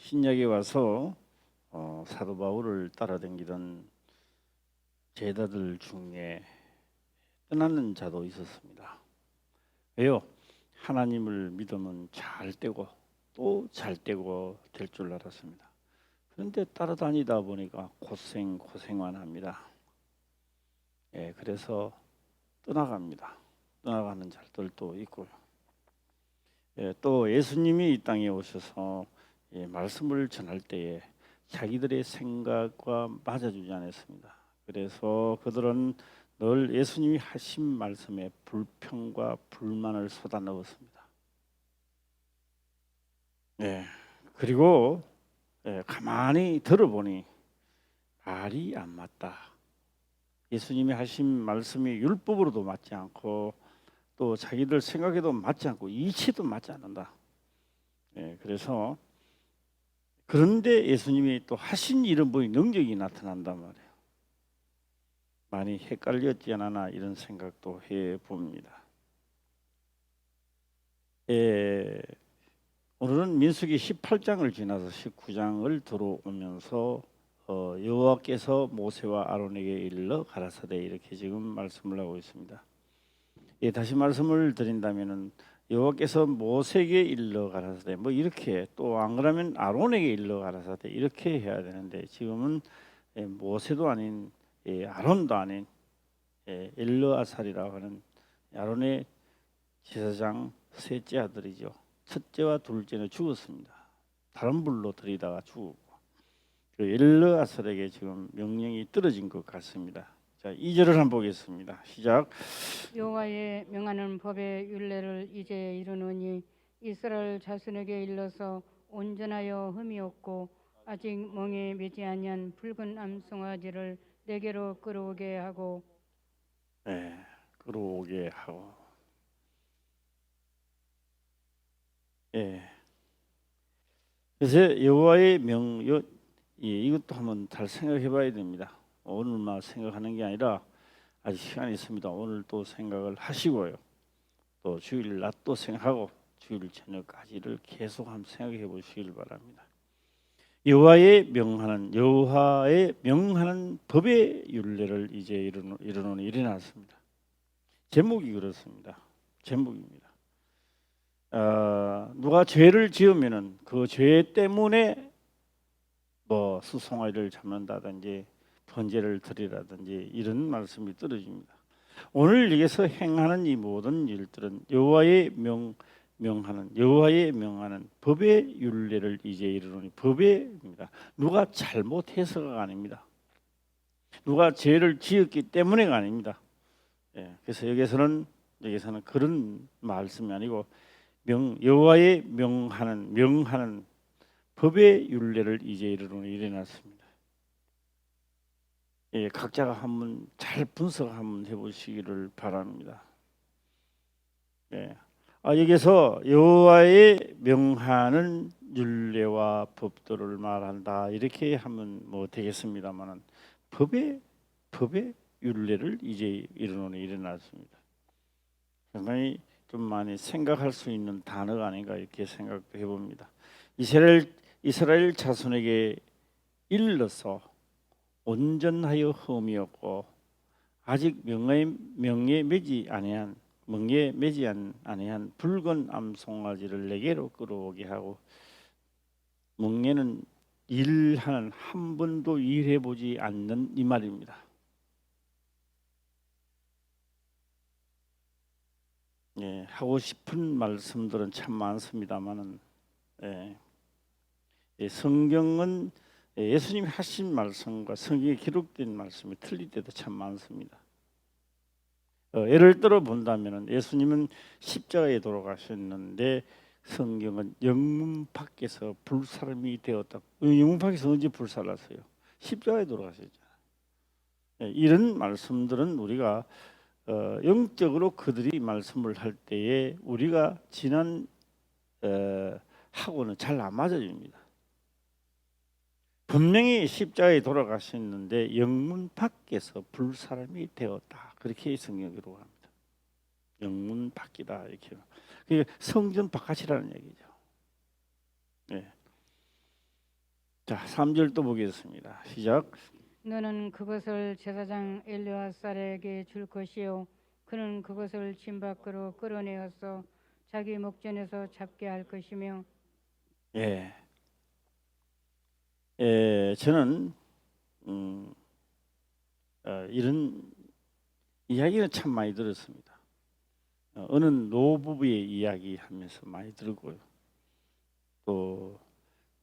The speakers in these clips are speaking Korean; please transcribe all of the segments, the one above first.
신약에 와서 사도 바울을 따라다니던 제자들 중에 떠나는 자도 있었습니다. 왜요? 하나님을 믿으면 잘 되고 또 잘 되고 될 줄 알았습니다. 그런데 따라다니다 보니까 고생만 합니다. 그래서 떠나갑니다. 떠나가는 자들도 있고요. 또 예수님이 이 땅에 오셔서 말씀을 전할 때에 자기들의 생각과 맞아주지 않았습니다. 그래서 그들은 늘 예수님이 하신 말씀에 불평과 불만을 쏟아넣었습니다. 그리고 가만히 들어보니 말이 안 맞다. 예수님이 하신 말씀이 율법으로도 맞지 않고 또 자기들 생각에도 맞지 않고 이치도 맞지 않는다. 그래서 그런데 예수님이 또 하신 일은 뭐 능력이 나타난단 말이에요. 많이 헷갈렸지 않나 이런 생각도 해봅니다. 오늘은 민수기 18장을 지나서 19장을 들어오면서 여호와께서 모세와 아론에게 일러 가라사대 이렇게 지금 말씀을 하고 있습니다. 다시 말씀을 드린다면은 여호와께서 모세에게 일러 가라사대 뭐 이렇게 또 안 그러면 아론에게 일러 가라사대 이렇게 해야 되는데 지금은 모세도 아닌 아론도 아닌 엘르아살이라고 하는 아론의 제사장 셋째 아들이죠. 첫째와 둘째는 죽었습니다. 다른 불로 들이다가 죽었고 그 엘르아살에게 지금 명령이 떨어진 것 같습니다. 자, 2절을 한번 보겠습니다. 시작. 여호와의 명하는 법의 율례를 이제 이루노니 이스라엘 자손에게 일러서 온전하여 흠이 없고 아직 멍에 매지 아니한 붉은 암송아지를 내게로 끌어오게 하고 끌어오게 하고 그래서 여호와의 이것도 한번 잘 생각해 봐야 됩니다. 오늘만 생각하는 게 아니라 아직 시간이 있습니다. 오늘 또 생각을 하시고요. 또 주일 낮도 생각하고 주일 저녁까지를 계속 한번 생각해 보시길 바랍니다. 여호와의 명하는 법의 율례를 이제 이루노니 일어났습니다. 제목이 그렇습니다. 제목입니다. 누가 죄를 지으면은 그 죄 때문에 뭐 수송아지를 잡는다든지 번제를 드리라든지 이런 말씀이 떨어집니다. 오늘 여기서 행하는 이 모든 일들은 여호와의 명하는 법의 율례를 이제 이루노니 법의입니다. 누가 잘못해서가 아닙니다. 누가 죄를 지었기 때문에가 아닙니다. 그래서 여기서는 그런 말씀이 아니고 여호와의 명하는 법의 율례를 이제 이루노니 일어났습니다. 각자가 한번 잘 분석 한번 해보시기를 바랍니다. 여기서 여호와의 명하는 율례와 법도를 말한다 이렇게 하면 뭐 되겠습니다만은 법의 율례를 이제 이루노니 일어났습니다. 상당히 좀 많이 생각할 수 있는 단어가 아닌가 이렇게 생각도 해봅니다. 이스라엘 자손에게 일러서 온전하여 흠이 없고 아직 멍에 매지 아니한 붉은 암송아지를 내게로 끌어오게 하고 멍에는 일하는 한 번도 일해보지 않는 이 말입니다. 하고 싶은 말씀들은 참 많습니다만은 성경은 예수님이 하신 말씀과 성경에 기록된 말씀이 틀릴 때도 참 많습니다. 예를 들어 본다면 예수님은 십자가에 돌아가셨는데 성경은 영문 밖에서 불사름이 되었다. 영문 밖에서 언제 불살랐어요? 십자가에 돌아가셨잖아요. 이런 말씀들은 우리가 영적으로 그들이 말씀을 할 때에 우리가 지난 하고는 잘 안 맞아집니다. 분명히 십자가에 돌아가셨는데 영문 밖에서 불사람이 되었다. 그렇게 성경이 기록합니다. 영문 밖이다 이렇게. 그게 성전 바깥이라는 얘기죠. 자, 3절 또 보겠습니다. 시작. 너는 그것을 제사장 엘르아살에게 줄 것이요 그는 그것을 진 밖으로 끌어내어서 자기 목전에서 잡게 할 것이며. 예, 저는 이런 이야기는 참 많이 들었습니다. 어느 노부부의 이야기하면서 많이 들고요. 또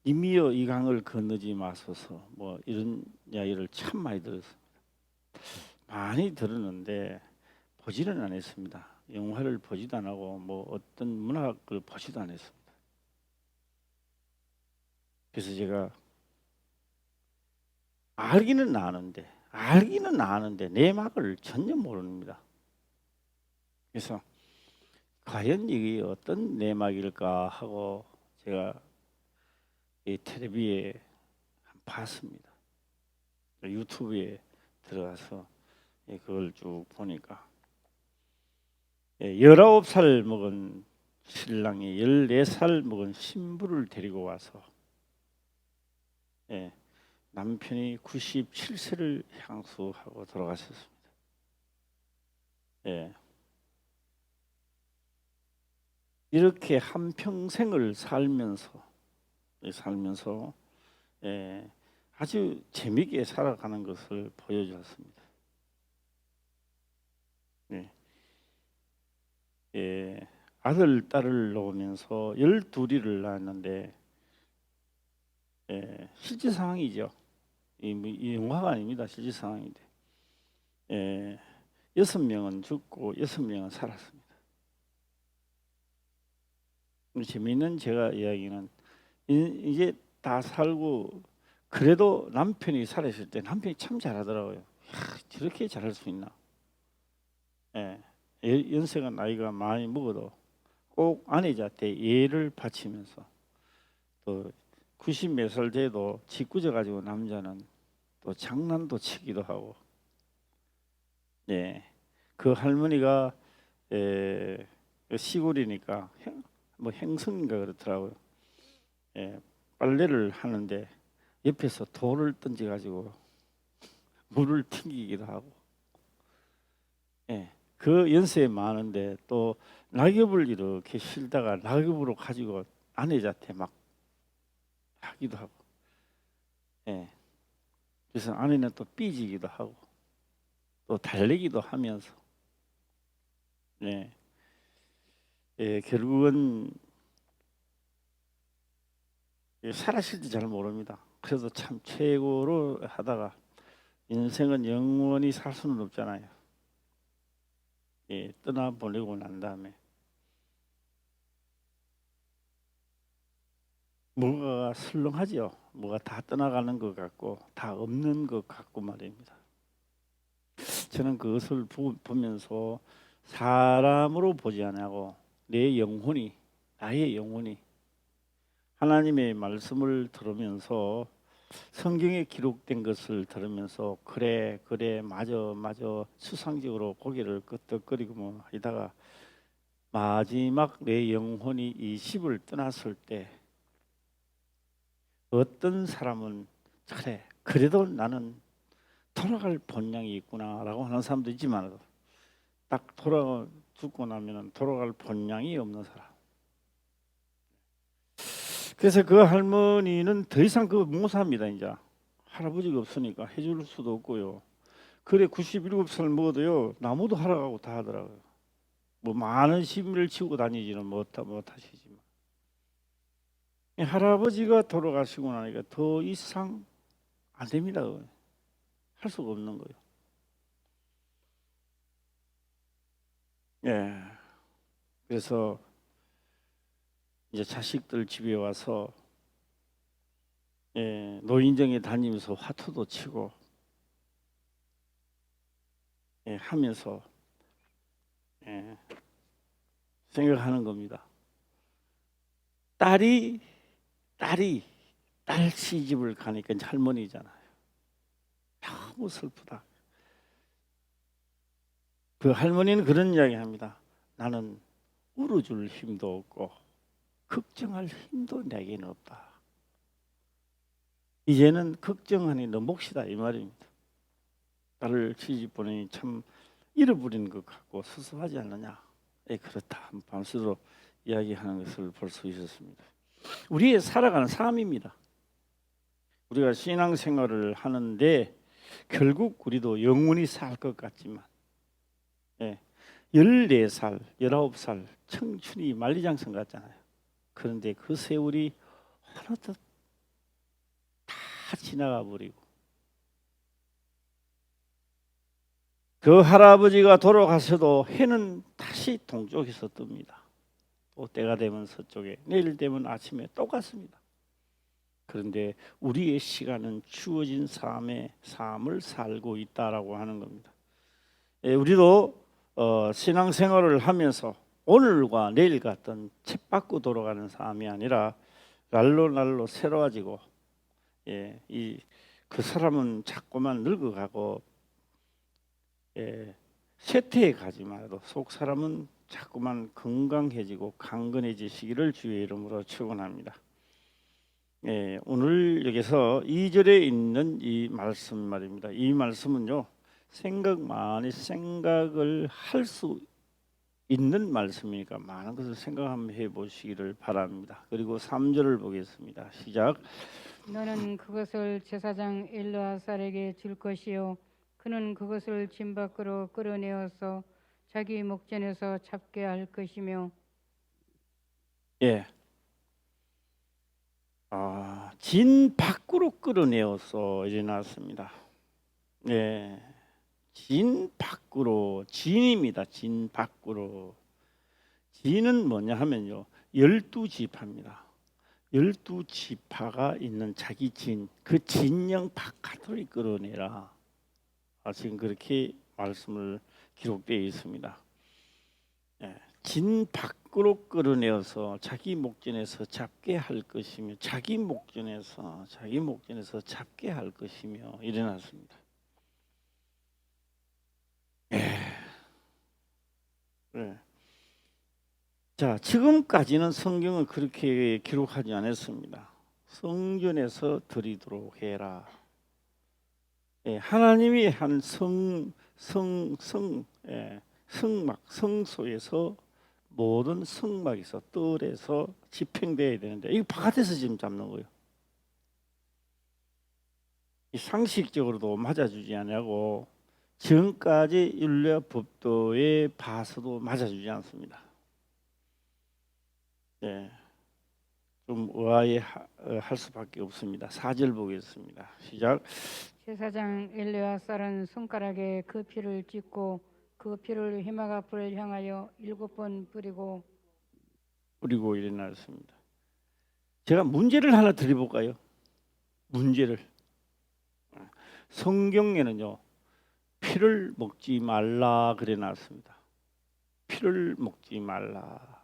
이미여 이 강을 건너지 마소서 뭐 이런 이야기를 참 많이 들었습니다. 많이 들었는데 보지는 않았습니다. 영화를 보지도 안 하고 뭐 어떤 문학을 보지도 않았습니다. 그래서 제가 알기는 아는데 내막을 전혀 모릅니다. 그래서 과연 이게 어떤 내막일까 하고 제가 이 텔레비에 봤습니다. 유튜브에 들어가서 그걸 쭉 보니까 19살 먹은 신랑이 14살 먹은 신부를 데리고 와서 남편이 97세를 향수하고 돌아가셨습니다. 이렇게 한 평생을 살면서 아주 재미있게 살아가는 것을 보여주었습니다. 아들, 딸을 놓으면서 12이를 낳았는데 실제 상황이죠. 이 영화가 아닙니다. 실제 상황인데 6명은 죽고 6명은 살았습니다. 재미있는 제가 이야기는 이제 다 살고 그래도 남편이 살았을 때 남편이 참 잘하더라고요. 저렇게 잘할 수 있나? 연세가 나이가 많이 먹어도 꼭 아내한테 예를 바치면서 또 90 몇 살 돼도 짓궂어 가지고 남자는 또 장난도 치기도 하고, 그 할머니가 시골이니까 뭐 행성인가 그렇더라고요. 빨래를 하는데 옆에서 돌을 던져 가지고 물을 튕기기도 하고, 그 연세에 많은데 또 낙엽을 이렇게 실다가 낙엽으로 가지고 아내한테 막 하기도 하고, 그래서 아내는 또 삐지기도 하고 또 달래기도 하면서, 결국은 살아실지 잘 모릅니다. 그래서 참 최고로 하다가 인생은 영원히 살 수는 없잖아요. 떠나보내고 난 다음에 뭐가 설렁하죠. 뭐가 다 떠나가는 것 같고 다 없는 것 같고 말입니다. 저는 그것을 보면서 사람으로 보지 않고 나의 영혼이 하나님의 말씀을 들으면서 성경에 기록된 것을 들으면서 그래 맞아 수상적으로 고개를 끄덕거리고 뭐 하다가 마지막 내 영혼이 이 집을 떠났을 때 어떤 사람은 그래 그래도 나는 돌아갈 본향이 있구나라고 하는 사람도 있지만 딱 죽고 나면은 돌아갈 본향이 없는 사람. 그래서 그 할머니는 더 이상 그거 못 삽니다. 이제 할아버지가 없으니까 해줄 수도 없고요. 그래 97살 먹어도요 나무도 하락하고 다 하더라고요. 뭐 많은 심을 치고 다니지는 못하시지만 할아버지가 돌아가시고 나니까 더 이상 안 됩니다. 할 수가 없는 거예요. 그래서 이제 자식들 집에 와서 노인정에 다니면서 화투도 치고 하면서 생각하는 겁니다. 딸 시집을 가니까 이제 할머니잖아요. 너무 슬프다. 그 할머니는 그런 이야기합니다. 나는 울어줄 힘도 없고 걱정할 힘도 내게는 없다. 이제는 걱정하니 너 몫이다 이 말입니다. 딸을 시집 보내니 참 잃어버린 것 같고 수수하지 않느냐. 그렇다. 밤새도록 이야기하는 것을 볼 수 있었습니다. 우리의 살아가는 삶입니다. 우리가 신앙생활을 하는데 결국 우리도 영원히 살 것 같지만 14살, 19살 청춘이 만리장성 같잖아요. 그런데 그 세월이 하나도 다 지나가 버리고 그 할아버지가 돌아가셔도 해는 다시 동쪽에서 뜹니다. 또 때가 되면 서쪽에, 내일 되면 아침에 똑같습니다. 그런데 우리의 시간은 주어진 삶을 살고 있다라고 하는 겁니다. 우리도 신앙생활을 하면서 오늘과 내일 같은 쳇바퀴 돌아가는 삶이 아니라 날로 새로워지고 그 사람은 자꾸만 늙어가고 쇠퇴해 가지만 해도 속 사람은 자꾸만 건강해지고 강건해지시기를 주의 이름으로 축원합니다. 오늘 여기서 2절에 있는 이 말씀 말입니다. 이 말씀은요, 생각을 할 수 있는 말씀이니까 많은 것을 생각해 보시기를 바랍니다. 그리고 3절을 보겠습니다. 시작. 너는 그것을 제사장 엘르아살에게 줄 것이요 그는 그것을 진 밖으로 끌어내어서 자기 목전에서 잡게 할 것이며. 진 밖으로 끌어내어서 이제 나왔습니다. 진 밖으로, 진입니다. 진 밖으로. 진은 뭐냐 하면요, 12지파입니다. 12지파가 있는 자기 진, 그 진영 바깥으로 끌어내라. 지금 그렇게 말씀을 기록되어 있습니다. 진 밖으로 끌어내어서 자기 목전에서 잡게 할 것이며, 자기 목전에서 잡게 할 것이며 일어났습니다. 자, 지금까지는 성경은 그렇게 기록하지 않았습니다. 성전에서 드리도록 해라. 하나님이 한 성소에서 모든 성막에서 뜰에서 집행되어야 되는데 이거 바깥에서 지금 잡는 거예요. 이 상식적으로도 맞아주지 않냐고 지금까지 율례 법도에 봐서도 맞아주지 않습니다. 좀 의아해할 수밖에 없습니다. 4절 보겠습니다. 시작. 제사장 엘르아살은 손가락에 그 피를 찍고 그 피를 회막 앞을 향하여 7번 뿌리고 일어났습니다. 제가 문제를 하나 드려볼까요? 문제를. 성경에는요, 피를 먹지 말라 그래 놨습니다. 피를 먹지 말라.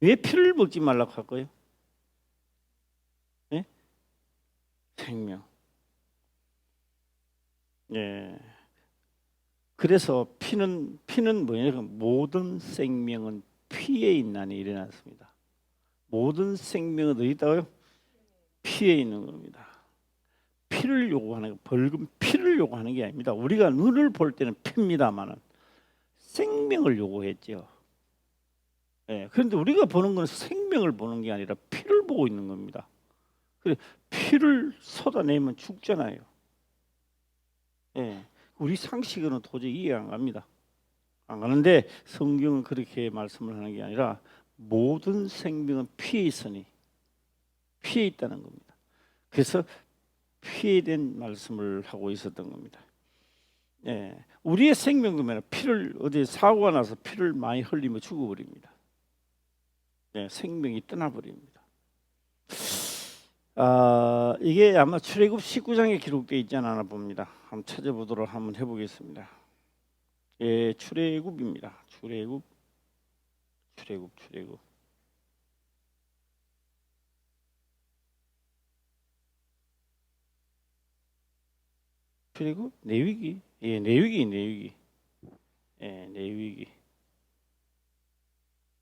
왜 피를 먹지 말라고 할까요? 생명. 그래서 피는 뭐냐면 모든 생명은 피에 있나니 일어났습니다. 모든 생명은 어디 있다고요? 피에 있는 겁니다. 피를 요구하는, 벌금 피를 요구하는 게 아닙니다. 우리가 눈을 볼 때는 피입니다만은 생명을 요구했죠. 그런데 우리가 보는 건 생명을 보는 게 아니라 피를 보고 있는 겁니다. 그래, 피를 쏟아내면 죽잖아요. 우리 상식으로는 도저히 이해 안 갑니다. 안 가는데 성경은 그렇게 말씀을 하는 게 아니라 모든 생명은 피에 있으니 피에 있다는 겁니다. 그래서 피에 대한 말씀을 하고 있었던 겁니다. 우리의 생명이면 피를 어디 사고가 나서 피를 많이 흘리면 죽어버립니다. 생명이 떠나버립니다. 이게 아마 출애굽 19장에 기록되어 있지 않나 봅니다. 한번 찾아보도록 한번 해보겠습니다. 출애굽입니다. 출애굽 내위기. 내위기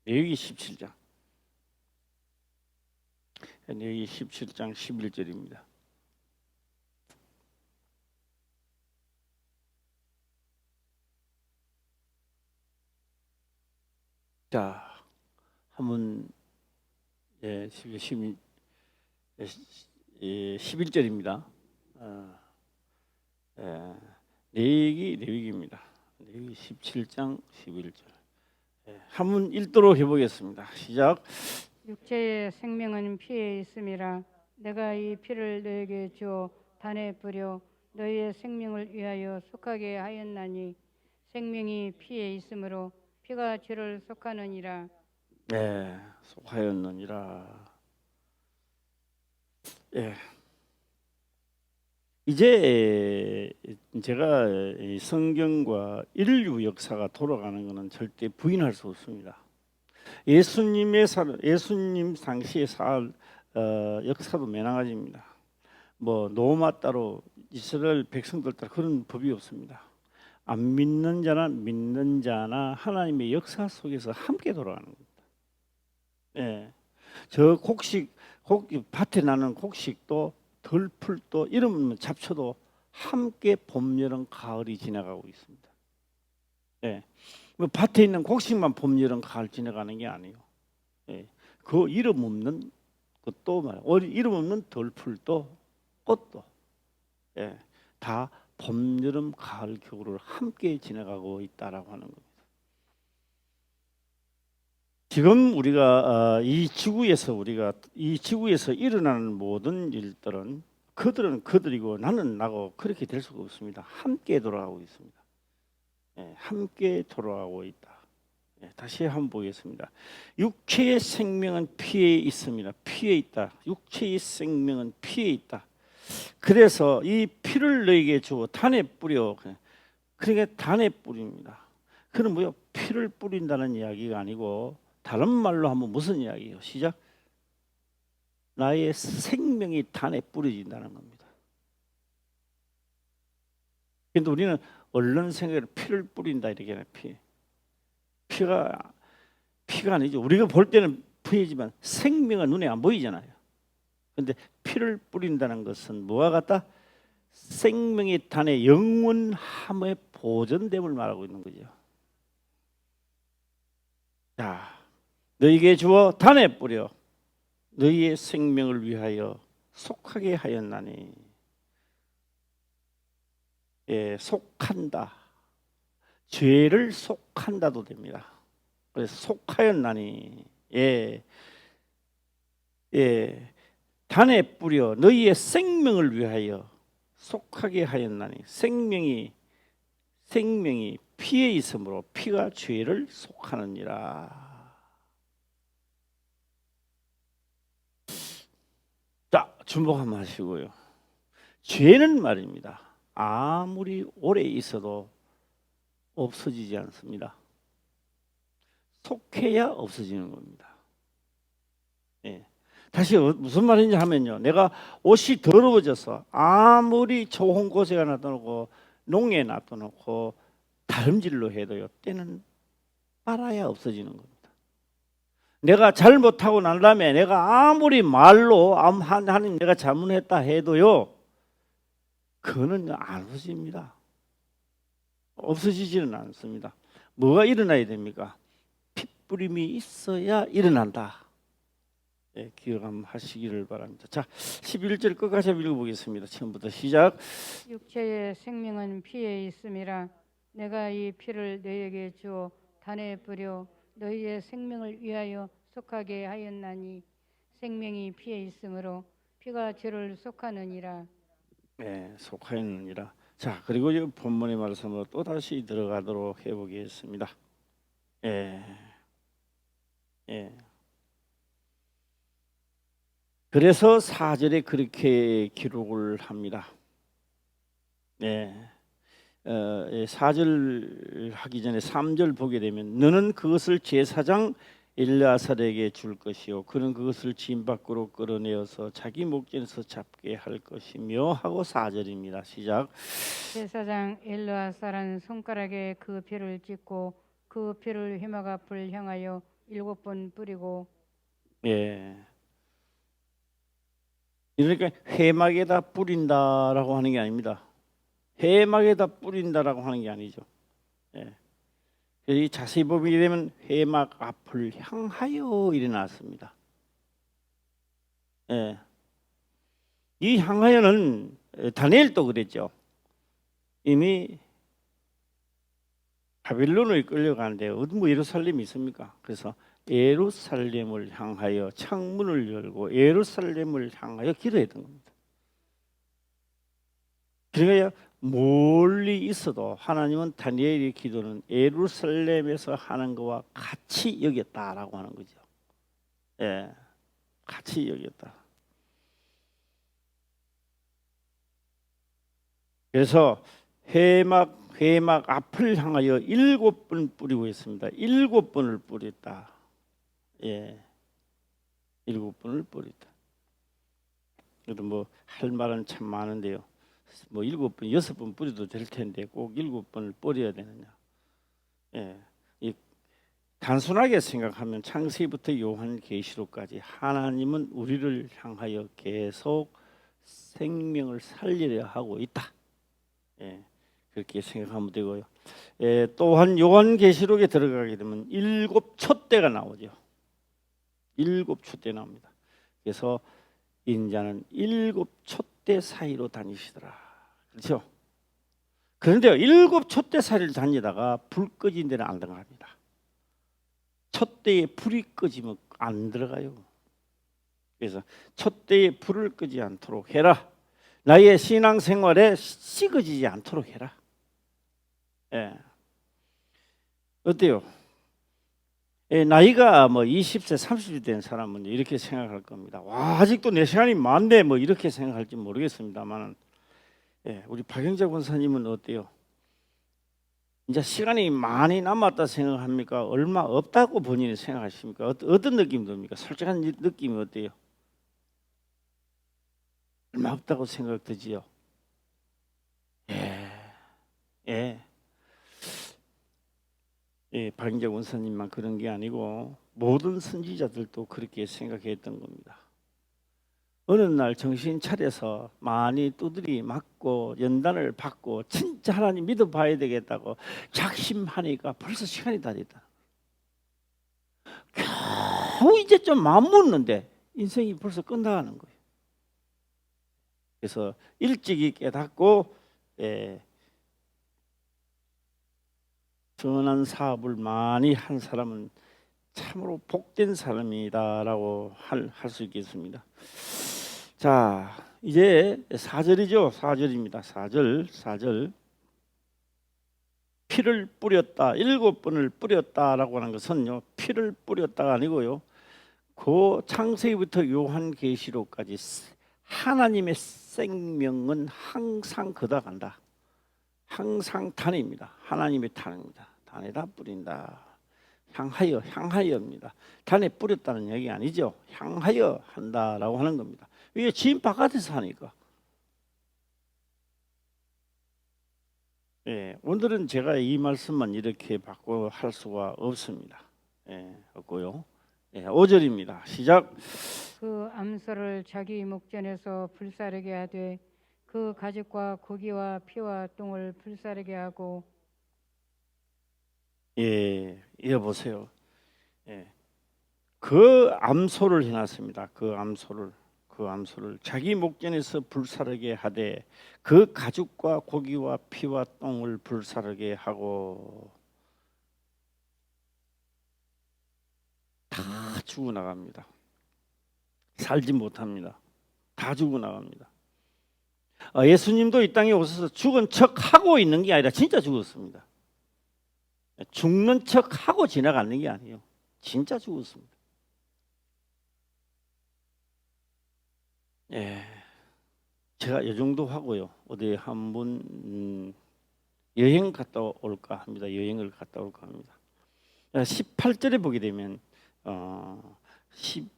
17장. 여기 17장 11절입니다. 자, 한번 11절입니다. 레위기입니다. 레위기 17장 11절. 한번 읽도록 해보겠습니다. 시작. 육체의 생명은 피에 있음이라. 내가 이 피를 너에게 주어 단에 뿌려 너희의 생명을 위하여 속하게 하였나니 생명이 피에 있으므로 피가 죄를 속하느니라. 네, 속하였느니라. 예. 이제 제가 이 성경과 인류 역사가 돌아가는 것은 절대 부인할 수 없습니다. 예수님 당시의 역사도 매너가지입니다. 뭐 노마 따로 이스라엘 백성들 따로 그런 법이 없습니다. 안 믿는 자나 믿는 자나 하나님의 역사 속에서 함께 돌아가는 겁니다. 예, 저 밭에 나는 곡식도 덜풀도 이름 잡초도 함께 봄, 여름, 가을이 지나가고 있습니다. 예, 뭐 밭에 있는 곡식만 봄, 여름, 가을 지나가는 게 아니에요. 예, 그 이름 없는 것도 말이에요. 이름 없는 덜풀도 꽃도 다 봄, 여름, 가을, 겨울을 함께 지나가고 있다라고 하는 겁니다. 지금 우리가 이 지구에서 일어나는 모든 일들은 그들은 그들이고 나는 나고 그렇게 될 수가 없습니다. 함께 돌아가고 있습니다. 함께 돌아가고 있다. 다시 한번 보겠습니다. 육체의 생명은 피에 있습니다. 피에 있다. 육체의 생명은 피에 있다. 그래서 이 피를 너에게 주어 단에 뿌려. 그러니까 단에 뿌립니다. 그는 뭐요? 피를 뿌린다는 이야기가 아니고 다른 말로 하면 무슨 이야기예요? 시작. 나의 생명이 단에 뿌려진다는 겁니다. 근데 우리는 얼른 생각을 피를 뿌린다 이렇게 해요. 피가 아니죠. 우리가 볼 때는 피지만 생명은 눈에 안 보이잖아요. 근데 피를 뿌린다는 것은 뭐와 같다? 생명의 단에 영원함의 보존됨을 말하고 있는 거죠. 자, 너희에게 주어 단에 뿌려 너희의 생명을 위하여 속하게 하였나니. 속한다. 죄를 속한다도 됩니다. 그래서 속하였나니. 단에 뿌려 너희의 생명을 위하여 속하게 하였나니. 생명이 피에 있으므로 피가 죄를 속하느니라. 자, 주목 한번 하시고요. 죄는 말입니다. 아무리 오래 있어도 없어지지 않습니다. 속해야 없어지는 겁니다. 다시 무슨 말인지 하면요. 내가 옷이 더러워져서 아무리 좋은 곳에 놔둬놓고 농에 놔둬놓고 다림질로 해도요. 때는 빨아야 없어지는 겁니다. 내가 잘못하고 난 다음에 내가 아무리 말로 하나님 내가 잘못했다 해도요. 그거는 안 없어집니다. 없어지지는 않습니다. 뭐가 일어나야 됩니까? 핏뿌림이 있어야 일어난다. 기억 한번 하시기를 바랍니다. 자, 11절 끝까지 읽어보겠습니다. 처음부터 시작. 육체의 생명은 피에 있음이라. 내가 이 피를 너희에게 주어 단에 뿌려 너희의 생명을 위하여 속하게 하였나니 생명이 피에 있으므로 피가 죄를 속하느니라. 속하였느니라. 자, 그리고 이 본문의 말씀으로 또 다시 들어가도록 해보겠습니다. 그래서 4절에 그렇게 기록을 합니다. 4절 하기 전에 3절 보게 되면 너는 그것을 제사장 엘르아살에게 줄 것이요 그는 그것을 진 밖으로 끌어내어서 자기 목전에서 잡게 할 것이며 하고 4절입니다. 시작. 제사장 엘르아살은 손가락에 그 피를 찍고 그 피를 회막 앞을 향하여 7번 뿌리고 그러니까 회막에다 뿌린다라고 하는 게 아닙니다. 회막에다 뿌린다라고 하는 게 아니죠. 예. 이 자세히 보게 되면 회막 앞을 향하여 일어났습니다. 예. 이 향하여는 다니엘도 그랬죠. 이미 바빌론을 끌려가는데 어디 뭐 예루살렘이 있습니까? 그래서 예루살렘을 향하여 창문을 열고 예루살렘을 향하여 기도했던 겁니다. 그러니까 멀리 있어도 하나님은 다니엘의 기도는 예루살렘에서 하는 것과 같이 여겼다라고 하는 거죠. 예, 같이 여겼다. 그래서 회막 앞을 향하여 7번 뿌리고 있습니다. 7번을 뿌렸다. 예, 7번을 뿌렸다. 그래도 뭐 할 말은 참 많은데요. 뭐 7번, 6번 뿌려도 될 텐데 꼭 7번을 뿌려야 되느냐? 예, 이 단순하게 생각하면 창세기부터 요한계시록까지 하나님은 우리를 향하여 계속 생명을 살리려 하고 있다. 예, 그렇게 생각하면 되고요. 예, 또한 요한계시록에 들어가게 되면 7 촛대가 나오죠. 7 촛대 나옵니다. 그래서 인자는 7 촛대 사이로 다니시더라. 그렇죠? 그런데요, 7 촛대 사이를 다니다가 불 꺼진 데는 안 들어갑니다. 촛대에 불이 꺼지면 안 들어가요. 그래서 촛대에 불을 끄지 않도록 해라. 나의 신앙생활에 식어지지 않도록 해라. 예. 어때요? 예, 나이가 뭐 20세, 30세 된 사람은 이렇게 생각할 겁니다. 와, 아직도 내 시간이 많네, 뭐 이렇게 생각할지 모르겠습니다만, 예, 우리 박영자 권사님은 어때요? 이제 시간이 많이 남았다 생각합니까? 얼마 없다고 본인이 생각하십니까? 어떤 느낌이 듭니까? 솔직한 느낌이 어때요? 얼마 없다고 생각되지요? 예, 예. 예, 박영자 원사님만 그런 게 아니고 모든 선지자들도 그렇게 생각했던 겁니다. 어느 날 정신 차려서 많이 두드리 맞고 연단을 받고 진짜 하나님 믿어봐야 되겠다고 작심하니까 벌써 시간이 다 됐다. 겨우 이제 좀 마음 먹는데 인생이 벌써 끝나가는 거예요. 그래서 일찍이 깨닫고 선한 사업을 많이 한 사람은 참으로 복된 사람이다라고 할 수 있겠습니다. 자, 이제 4절이죠. 4절입니다. 4절. 피를 뿌렸다. 7번을 뿌렸다라고 하는 것은요, 피를 뿌렸다가 아니고요, 그 창세기부터 요한계시록까지 하나님의 생명은 항상 걷어간다. 항상 단입니다. 하나님의 단입니다. 단에다 뿌린다. 향하여입니다. 단에 뿌렸다는 얘기 아니죠. 향하여 한다라고 하는 겁니다. 이게 집 바깥에서 하니까. 예, 오늘은 제가 이 말씀만 이렇게 바꿔 할 수가 없습니다. 예, 없고요. 예, 5절입니다. 시작. 그 암소를 자기 목전에서 불사르게 하되 그 가죽과 고기와 피와 똥을 불사르게 하고. 예, 이어보세요. 예, 그 암소를 해놨습니다. 그 암소를 자기 목전에서 불사르게 하되 그 가죽과 고기와 피와 똥을 불사르게 하고 다 죽어나갑니다. 살지 못합니다. 다 죽어나갑니다. 예수님도 이 땅에 오셔서 죽은 척하고 있는 게 아니라 진짜 죽었습니다. 죽는 척하고 지나가는 게 아니에요. 진짜 죽었습니다. 예, 제가 이 정도 하고요. 어디 한번 여행 갔다 올까 합니다. 여행을 갔다 올까 합니다. 18절에 보게 되면 10의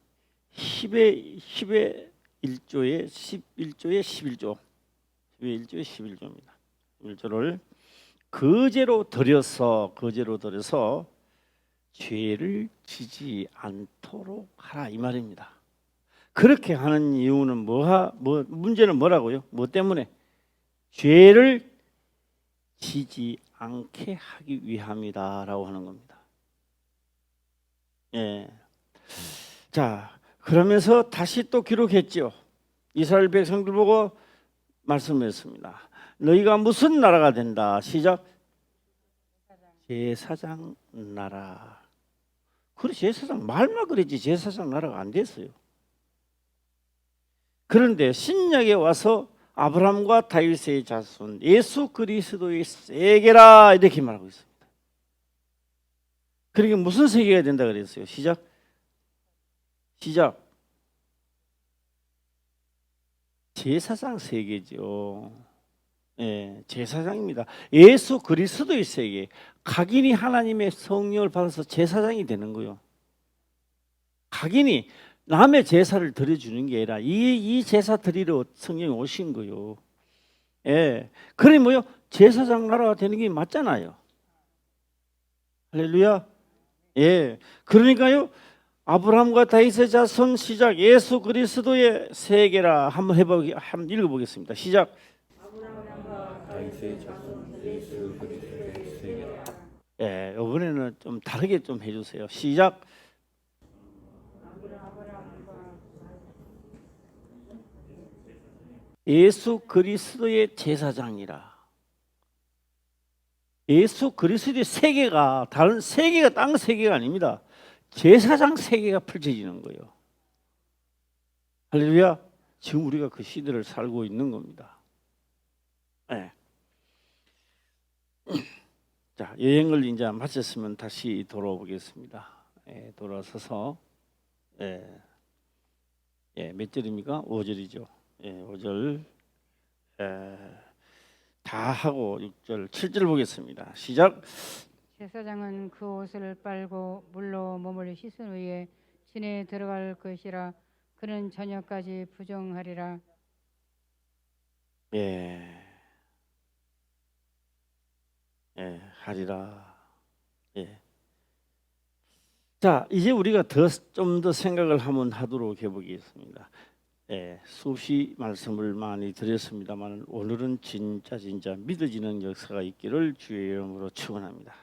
1조에 11조에 11조 10의 1조에 11조입니다. 1조를 거제로 들여서 죄를 지지 않도록 하라 이 말입니다. 그렇게 하는 이유는 문제는 뭐라고요? 뭐 때문에? 죄를 지지 않게 하기 위함이다라고 하는 겁니다. 예. 자, 그러면서 다시 또 기록했죠. 이스라엘 백성들 보고 말씀했습니다. 너희가 무슨 나라가 된다. 시작. 제사장 나라. 그래, 제사장 말만 그랬지 제사장 나라가 안 됐어요. 그런데 신약에 와서 아브라함과 다윗의 자손 예수 그리스도의 세계라 이렇게 말하고 있습니다. 그러니까 무슨 세계가 된다 그랬어요? 시작. 제사장 세계죠. 예, 제사장입니다. 예수 그리스도의 세계. 각인이 하나님의 성령을 받아서 제사장이 되는 거예요. 각인이 남의 제사를 드려주는 게 아니라 이 제사 드리러 성령이 오신 거요. 예, 그래 뭐요? 제사장 나라가 되는 게 맞잖아요. 할렐루야. 예, 그러니까요. 아브라함과 다윗의 자손 시작. 예수 그리스도의 세계라 한번 읽어보겠습니다. 시작. 다윗의 자손 예수 그리스도의 세계라. 예, 이번에는 좀 다르게 좀 해주세요. 시작. 예수 그리스도의 제사장이라. 예수 그리스도의 세계가 다른 세계가 땅 세계가 아닙니다. 제사장 세계가 펼쳐지는 거예요. 할렐루야. 지금 우리가 그 시대를 살고 있는 겁니다. 네. 자, 여행을 이제 마쳤으면 다시 돌아오겠습니다. 돌아서서 몇 절입니까? 5절이죠. 5절 다 하고 6절, 7절 보겠습니다. 시작. 제사장은 그 옷을 빨고 물로 몸을 씻은 후에 진에 들어갈 것이라. 그는 저녁까지 부정하리라. 하리라. 자, 이제 우리가 좀 더 생각을 한번 하도록 해보겠습니다. 수없이 말씀을 많이 드렸습니다만 오늘은 진짜 믿어지는 역사가 있기를 주의 이름으로 축원합니다.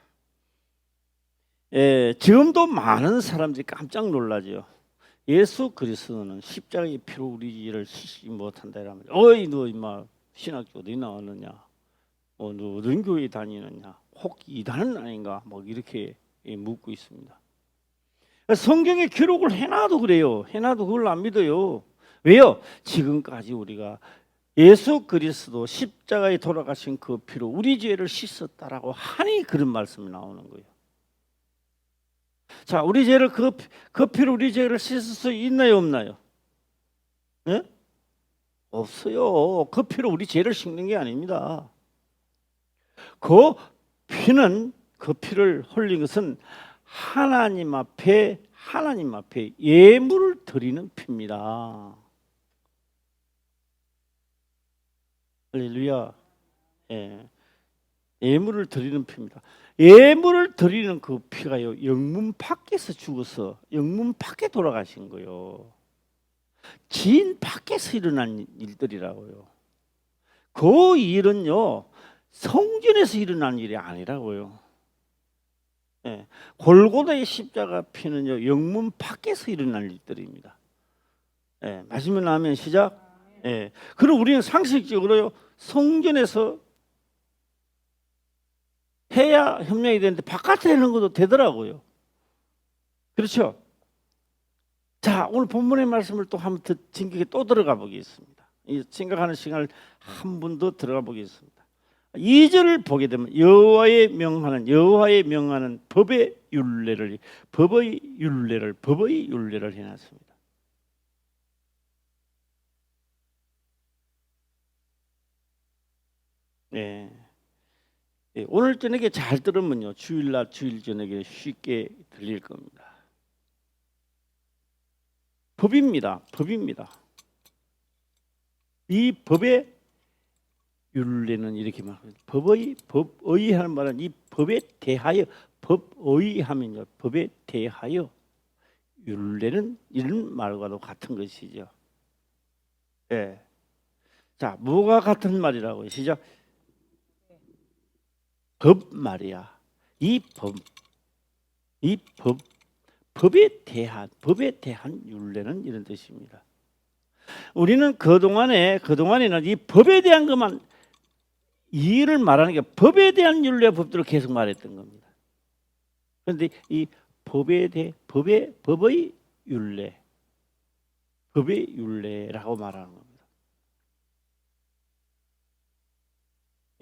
지금도 많은 사람들이 깜짝 놀라죠. 예수 그리스도는 십자가의 피로 우리 죄를 씻지 못한다 이러면, 어이 너 임마 신학교 어디 나왔느냐, 너 어떤 교회 다니느냐, 혹 이단은 아닌가, 뭐 이렇게 묻고 있습니다. 성경에 기록을 해놔도 그래요. 해놔도 그걸 안 믿어요. 왜요? 지금까지 우리가 예수 그리스도 십자가에 돌아가신 그 피로 우리 죄를 씻었다라고 하니 그런 말씀이 나오는 거예요. 자, 우리 죄를 그 피로 우리 죄를 씻을 수 있나요, 없나요? 네? 없어요. 그 피로 우리 죄를 씻는 게 아닙니다. 그 피를 흘린 것은 하나님 앞에 예물을 드리는 피입니다. 할렐루야. 예물을 드리는 피입니다. 예물을 드리는 그 피가요, 영문 밖에서 죽어서 영문 밖에 돌아가신 거요. 진 밖에서 일어난 일들이라고요. 그 일은요, 성전에서 일어난 일이 아니라고요. 골고다의 십자가 피는요, 영문 밖에서 일어날 일들입니다. 맞으면 아멘. 시작. 그럼 우리는 상식적으로요, 성전에서 해야 협력이 되는데 바깥에 하는 것도 되더라고요. 그렇죠? 자, 오늘 본문의 말씀을 또 한번 더 진격에 또 들어가 보겠습니다. 이 생각하는 시간을 한 번 더 들어가 보겠습니다. 2절을 보게 되면 여호와의 명하는 법의 율례를 해놨습니다. 오늘 저녁에 잘 들으면요, 주일날 주일 저녁에 쉽게 들릴 겁니다. 법입니다. 이 법의 율례는 이렇게 말합니다. 법의 하는 말은 이 법에 대하여, 법의 하면요, 법에 대하여 율례는 이런 말과도 같은 것이죠. 예. 자, 뭐가 같은 말이라고요? 시작. 법 말이야. 이 법에 대한 율례는 이런 뜻입니다. 우리는 그동안에는 이 법에 대한 것만 이의를 말하는 게 법에 대한 율례 법들을 계속 말했던 겁니다. 그런데 이 법의 율례라고 말하는 겁니다.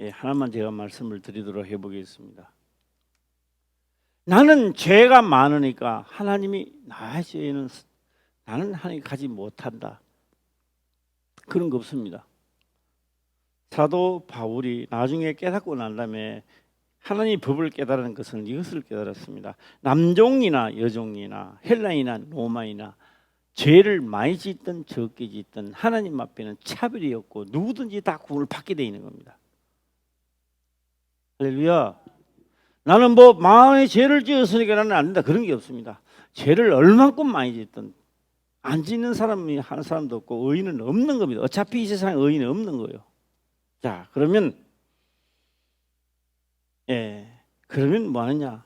예, 하나만 제가 말씀을 드리도록 해보겠습니다. 나는 죄가 많으니까 하나님이 나의 죄는 나는 하나님 가지 못한다. 그런 거 없습니다. 사도 바울이 나중에 깨닫고 난 다음에 하나님의 법을 깨달은 것은 이것을 깨달았습니다. 남종이나 여종이나 헬라이나 로마이나 죄를 많이 짓든 적게 짓든 하나님 앞에는 차별이 없고 누구든지 다 구원을 받게 되어 있는 겁니다. 할렐루야. 나는 뭐 마음에 죄를 지었으니까 나는 안 된다, 그런 게 없습니다. 죄를 얼만큼 많이 짓든 안 짓는 사람이 한 사람도 없고 의인은 없는 겁니다. 어차피 이 세상에 의인은 없는 거예요. 자, 그러면 뭐 하느냐?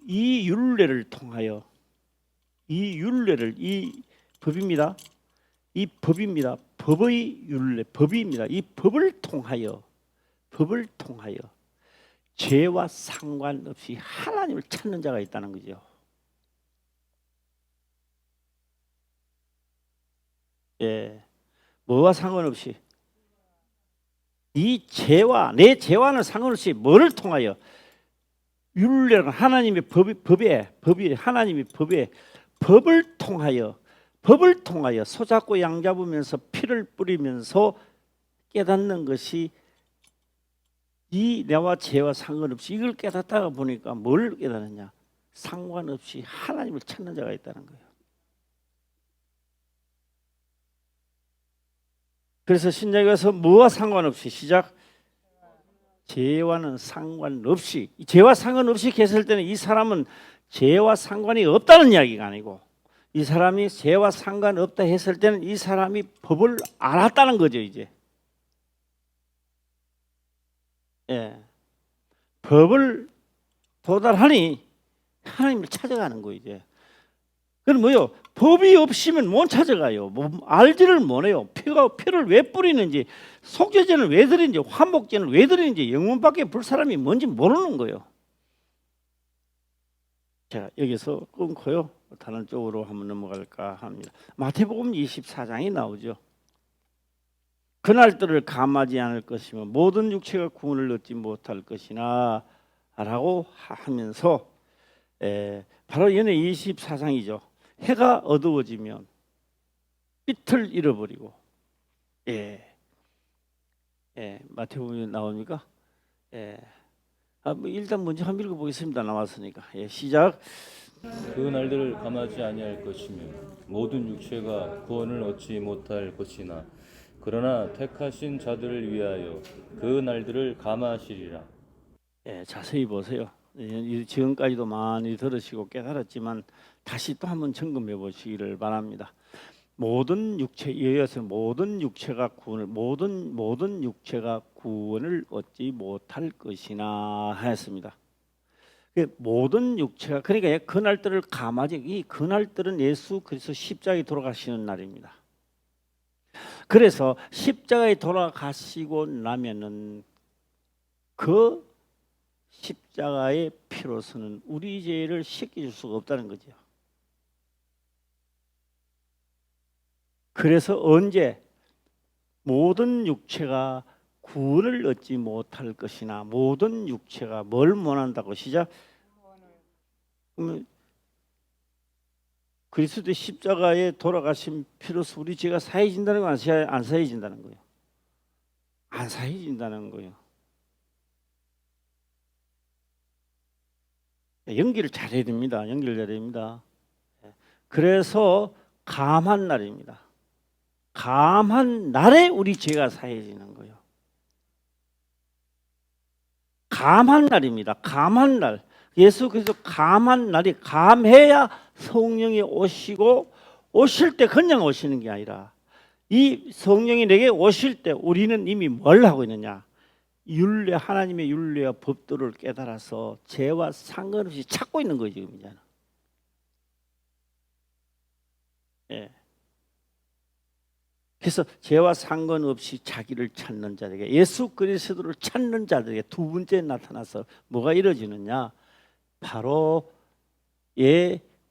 이 율례를 통하여 이 법입니다. 이 법입니다. 법의 율례, 법입니다. 이 법을 통하여 죄와 상관없이 하나님을 찾는 자가 있다는 거죠. 예, 뭐와 상관없이 이 죄와 내 죄와는 상관없이 뭐를 통하여 율례는 하나님의 하나님의 법을 통하여 소잡고 양잡으면서 피를 뿌리면서 깨닫는 것이 이 내와 죄와 상관없이 이걸 깨닫다가 보니까 뭘 깨닫느냐? 상관없이 하나님을 찾는 자가 있다는 거예요. 그래서 신약에 가서 뭐와 상관없이 시작. 죄와는 상관없이, 죄와 상관없이 했을 때는 이 사람은 죄와 상관이 없다는 이야기가 아니고 이 사람이 죄와 상관없다 했을 때는 이 사람이 법을 알았다는 거죠. 이제 법을 도달하니 하나님을 찾아가는 거예요. 이제 그럼 뭐요? 법이 없으면 못 찾아가요. 뭐 알지를 못해요. 피를 왜 뿌리는지, 속죄제는 왜 드리는지, 화목제는 왜 드리는지, 영혼밖에 불 사람이 뭔지 모르는 거예요. 자, 여기서 끊고요. 다른 쪽으로 한번 넘어갈까 합니다. 마태복음 24장이 나오죠. 그날들을 감하지 않을 것이며 모든 육체가 구원을 얻지 못할 것이나 라고 하면서 바로 연애 24장이죠. 해가 어두워지면 빛을 잃어버리고 마태복음에 나옵니까? 뭐 일단 먼저 한번 읽어보겠습니다. 나왔으니까. 시작. 그 날들을 감하지 아니할 것이며 모든 육체가 구원을 얻지 못할 것이나 그러나 택하신 자들을 위하여 그 날들을 감하시리라. 자세히 보세요. 지금까지도 많이 들으시고 깨달았지만 다시 또 한번 점검해 보시기를 바랍니다. 모든 육체가 구원을 얻지 못할 것이나 하였습니다. 모든 육체가, 그러니까 그날들을 감하지, 이 그날들은 예수 그리스도 십자가에 돌아가시는 날입니다. 그래서 십자가에 돌아가시고 나면은 그 십자가의 피로서는 우리 죄를 씻겨줄 수가 없다는 거죠. 그래서 언제 모든 육체가 구원을 얻지 못할 것이나 모든 육체가 뭘 원한다고 시작? 그러면 그리스도의 십자가에 돌아가신 피로서 우리 죄가 사해진다는 거 안 사해진다는 거예요? 안 사해진다는 거예요. 연기를 잘해야 됩니다. 연기를 잘해야 됩니다. 그래서 감한 날입니다. 감한 날에 우리 죄가 사해지는 거예요. 감한 날입니다. 감한 날. 예수 그리스도 감한 날이 감해야 성령이 오시고 오실 때 그냥 오시는 게 아니라 이 성령이 내게 오실 때 우리는 이미 뭘 하고 있느냐? 율례 하나님의 율례와 법도를 깨달아서 죄와 상관없이 찾고 있는 거죠 지금 이제는. 예. 그래서 죄와 상관없이 자기를 찾는 자들에게 예수 그리스도를 찾는 자들에게 두 번째 나타나서 뭐가 이루어지느냐? 바로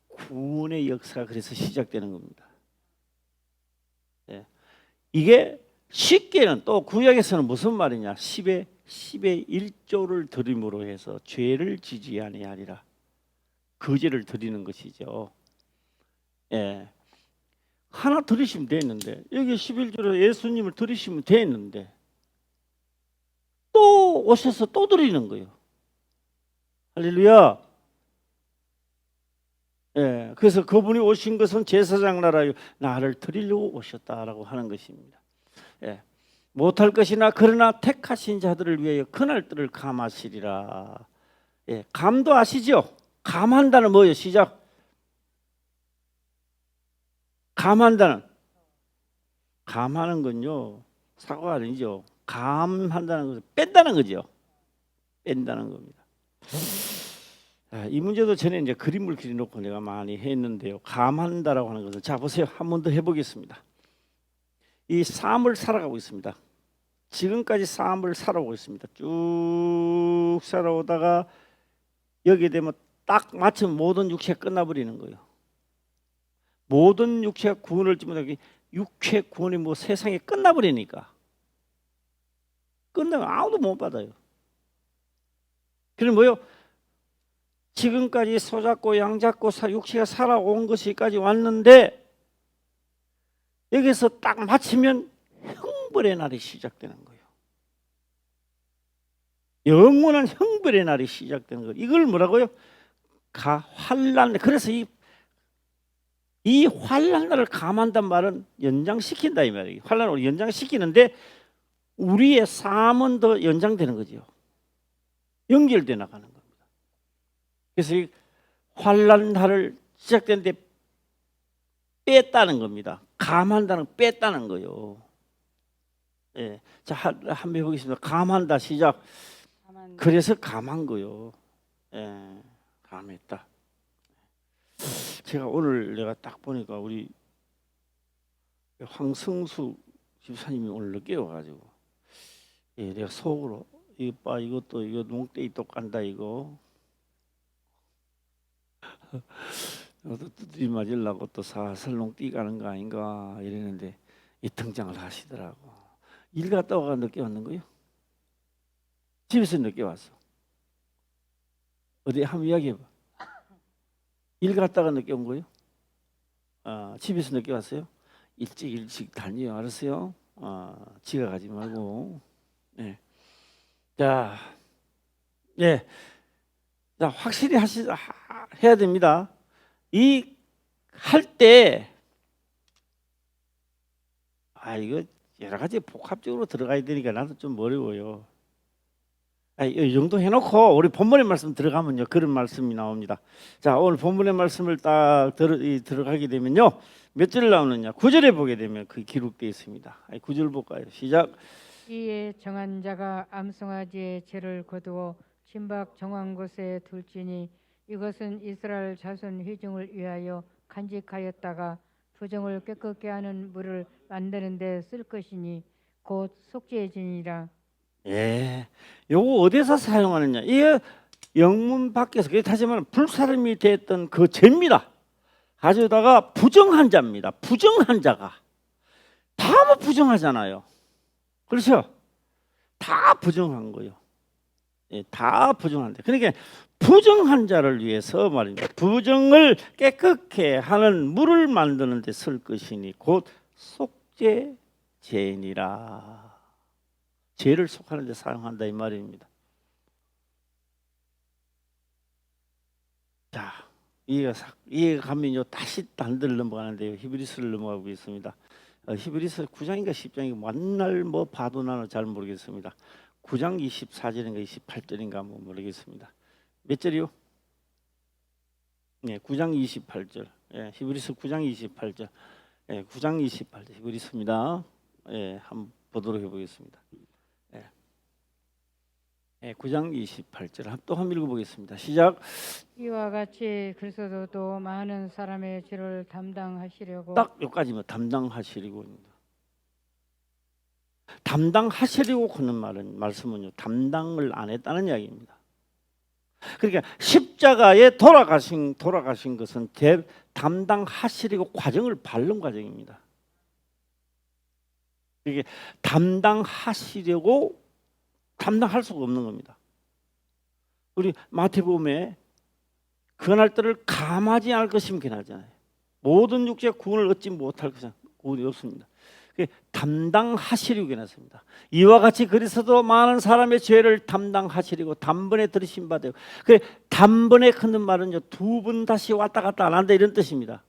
구원의 역사가 그래서 시작되는 겁니다. 예. 이게 쉽게는 또 구약에서는 무슨 말이냐? 10의 1조를 드림으로 해서 죄를 지지 아니하리라. 그 죄를 드리는 것이죠. 예. 하나 드리시면 되는데 여기 11조로 예수님을 드리시면 되는데 또 오셔서 또 드리는 거예요. 할렐루야. 예, 그래서 그분이 오신 것은 제사장 나라요 나를 드리려고 오셨다라고 하는 것입니다. 예, 못할 것이나 그러나 택하신 자들을 위하여 그날들을 감하시리라. 예, 감도 아시죠? 감한다는 뭐예요? 시작. 감한다는 감하는 건요 사고가 아니죠. 감한다는 것은 뺀다는 거죠. 뺀다는 겁니다. 이 문제도 전에 이제 그림을 그려놓고 내가 많이 했는데요. 감한다라고 하는 것은 자 보세요. 한 번 더 해보겠습니다. 이 삶을 살아가고 있습니다. 지금까지 삶을 살아오고 있습니다. 쭉 살아오다가 여기에 되면 딱 마침 모든 육체가 끝나버리는 거예요. 모든 육체가 구원을 얻으면 육체 구원이 뭐 세상에 끝나버리니까 끝나면 아무도 못 받아요. 그럼 뭐요? 지금까지 소잡고 양잡고 육체가 살아온 것이까지 왔는데 여기서 딱 마치면 형벌의 날이 시작되는 거예요. 영원한 형벌의 날이 시작되는 거예요. 이걸 뭐라고요? 환란. 그래서 이 환란 날을 감한단 말은 연장시킨다 이 말이에요. 환란을 연장시키는데 우리의 삶은 더 연장되는 거죠. 연결돼 나가는 겁니다. 그래서 이 환란 날을 시작되는데 뺐다는 겁니다. 감한다는 뺐다는 거예요. 예, 자 한번 해보겠습니다. 감한다 시작. 그래서 감한 거요. 예, 감했다. 제가 오늘 내가 딱 보니까 우리 황성수 집사님이 오늘 늦게 와가지고 예, 내가 속으로 이거 농떼이 또 깐다 이거. 두드리 맞으려고 또 살살 농띠 가는 거 아닌가 이랬는데 이 등장을 하시더라고. 일 갔다 와가 늦게 왔는 거예요? 집에서 늦게 왔어. 어디 한번 이야기해봐. 일 갔다가 늦게 온 거예요? 집에서 늦게 왔어요? 일찍 다녀요. 알았어요? 지각하지 말고. 네. 자, 예, 자 확실히 해야 됩니다. 이 할 때 이거 여러 가지 복합적으로 들어가야 되니까 나도 좀 어려워요. 이 정도 해놓고 우리 본문의 말씀 들어가면요 그런 말씀이 나옵니다. 자 오늘 본문의 말씀을 딱 들어가게 되면요 몇 절 나오느냐 9절에 보게 되면 그 기록되어 있습니다. 9절 볼까요? 시작. 이에 정한 자가 암송아지의 죄를 거두어 진박 정한 곳에 둘지니 이것은 이스라엘 자손 회중을 위하여 간직하였다가 부정을 깨끗게 하는 물을 만드는 데 쓸 것이니 곧 속죄지니라. 예, 요거 어디서 사용하느냐? 이 영문 밖에서 다시 말하면 불사름이 됐던 그 죄입니다. 가져다가 부정한 자입니다. 부정한 자가 다 뭐 부정하잖아요. 그렇죠? 다 부정한 거예요. 예, 다 부정한데. 그러니까 부정한 자를 위해서 말입니다. 부정을 깨끗게 하는 물을 만드는 데 쓸 것이니 곧 속죄제니라. 죄를 속하는 데 사용한다 이 말입니다. 자, 이해가 가면요 다시 딴 데를 넘어가는데요. 히브리서를 넘어가고 있습니다. 히브리서 9장인가 10장인가 만날 뭐 봐도 나는 잘 모르겠습니다. 9장 24절인가 28절인가 뭐 모르겠습니다. 몇 절이요? 예, 9장 28절. 예, 히브리서 9장 28절. 예, 9장 28절 히브리서입니다. 예, 한번 보도록 해보겠습니다. 예. 예, 9장 28절 또 한번 읽어보겠습니다. 시작. 이와 같이 그리스도도 많은 사람의 죄를 담당하시려고 딱 여기까지만 담당하시려고. 담당하시려고 하는 말씀은요, 담당을 안 했다는 이야기입니다. 그러니까 십자가에 돌아가신 것은 담당하시려고 과정을 밟는 과정입니다. 이게 담당하시려고 감당할 수가 없는 겁니다. 우리 마태복음에 그날 때를 감하지 않을 것이면 괜하잖아요. 모든 육체 구원을 얻지 못할 것은 구원이 없습니다. 담당하시려고 해놨습니다. 이와 같이 그리스도 많은 사람의 죄를 담당하시려고 단번에 들으신 바 되고, 그 단번에 끊는 말은요, 두 번 다시 왔다 갔다 안 한다 이런 뜻입니다.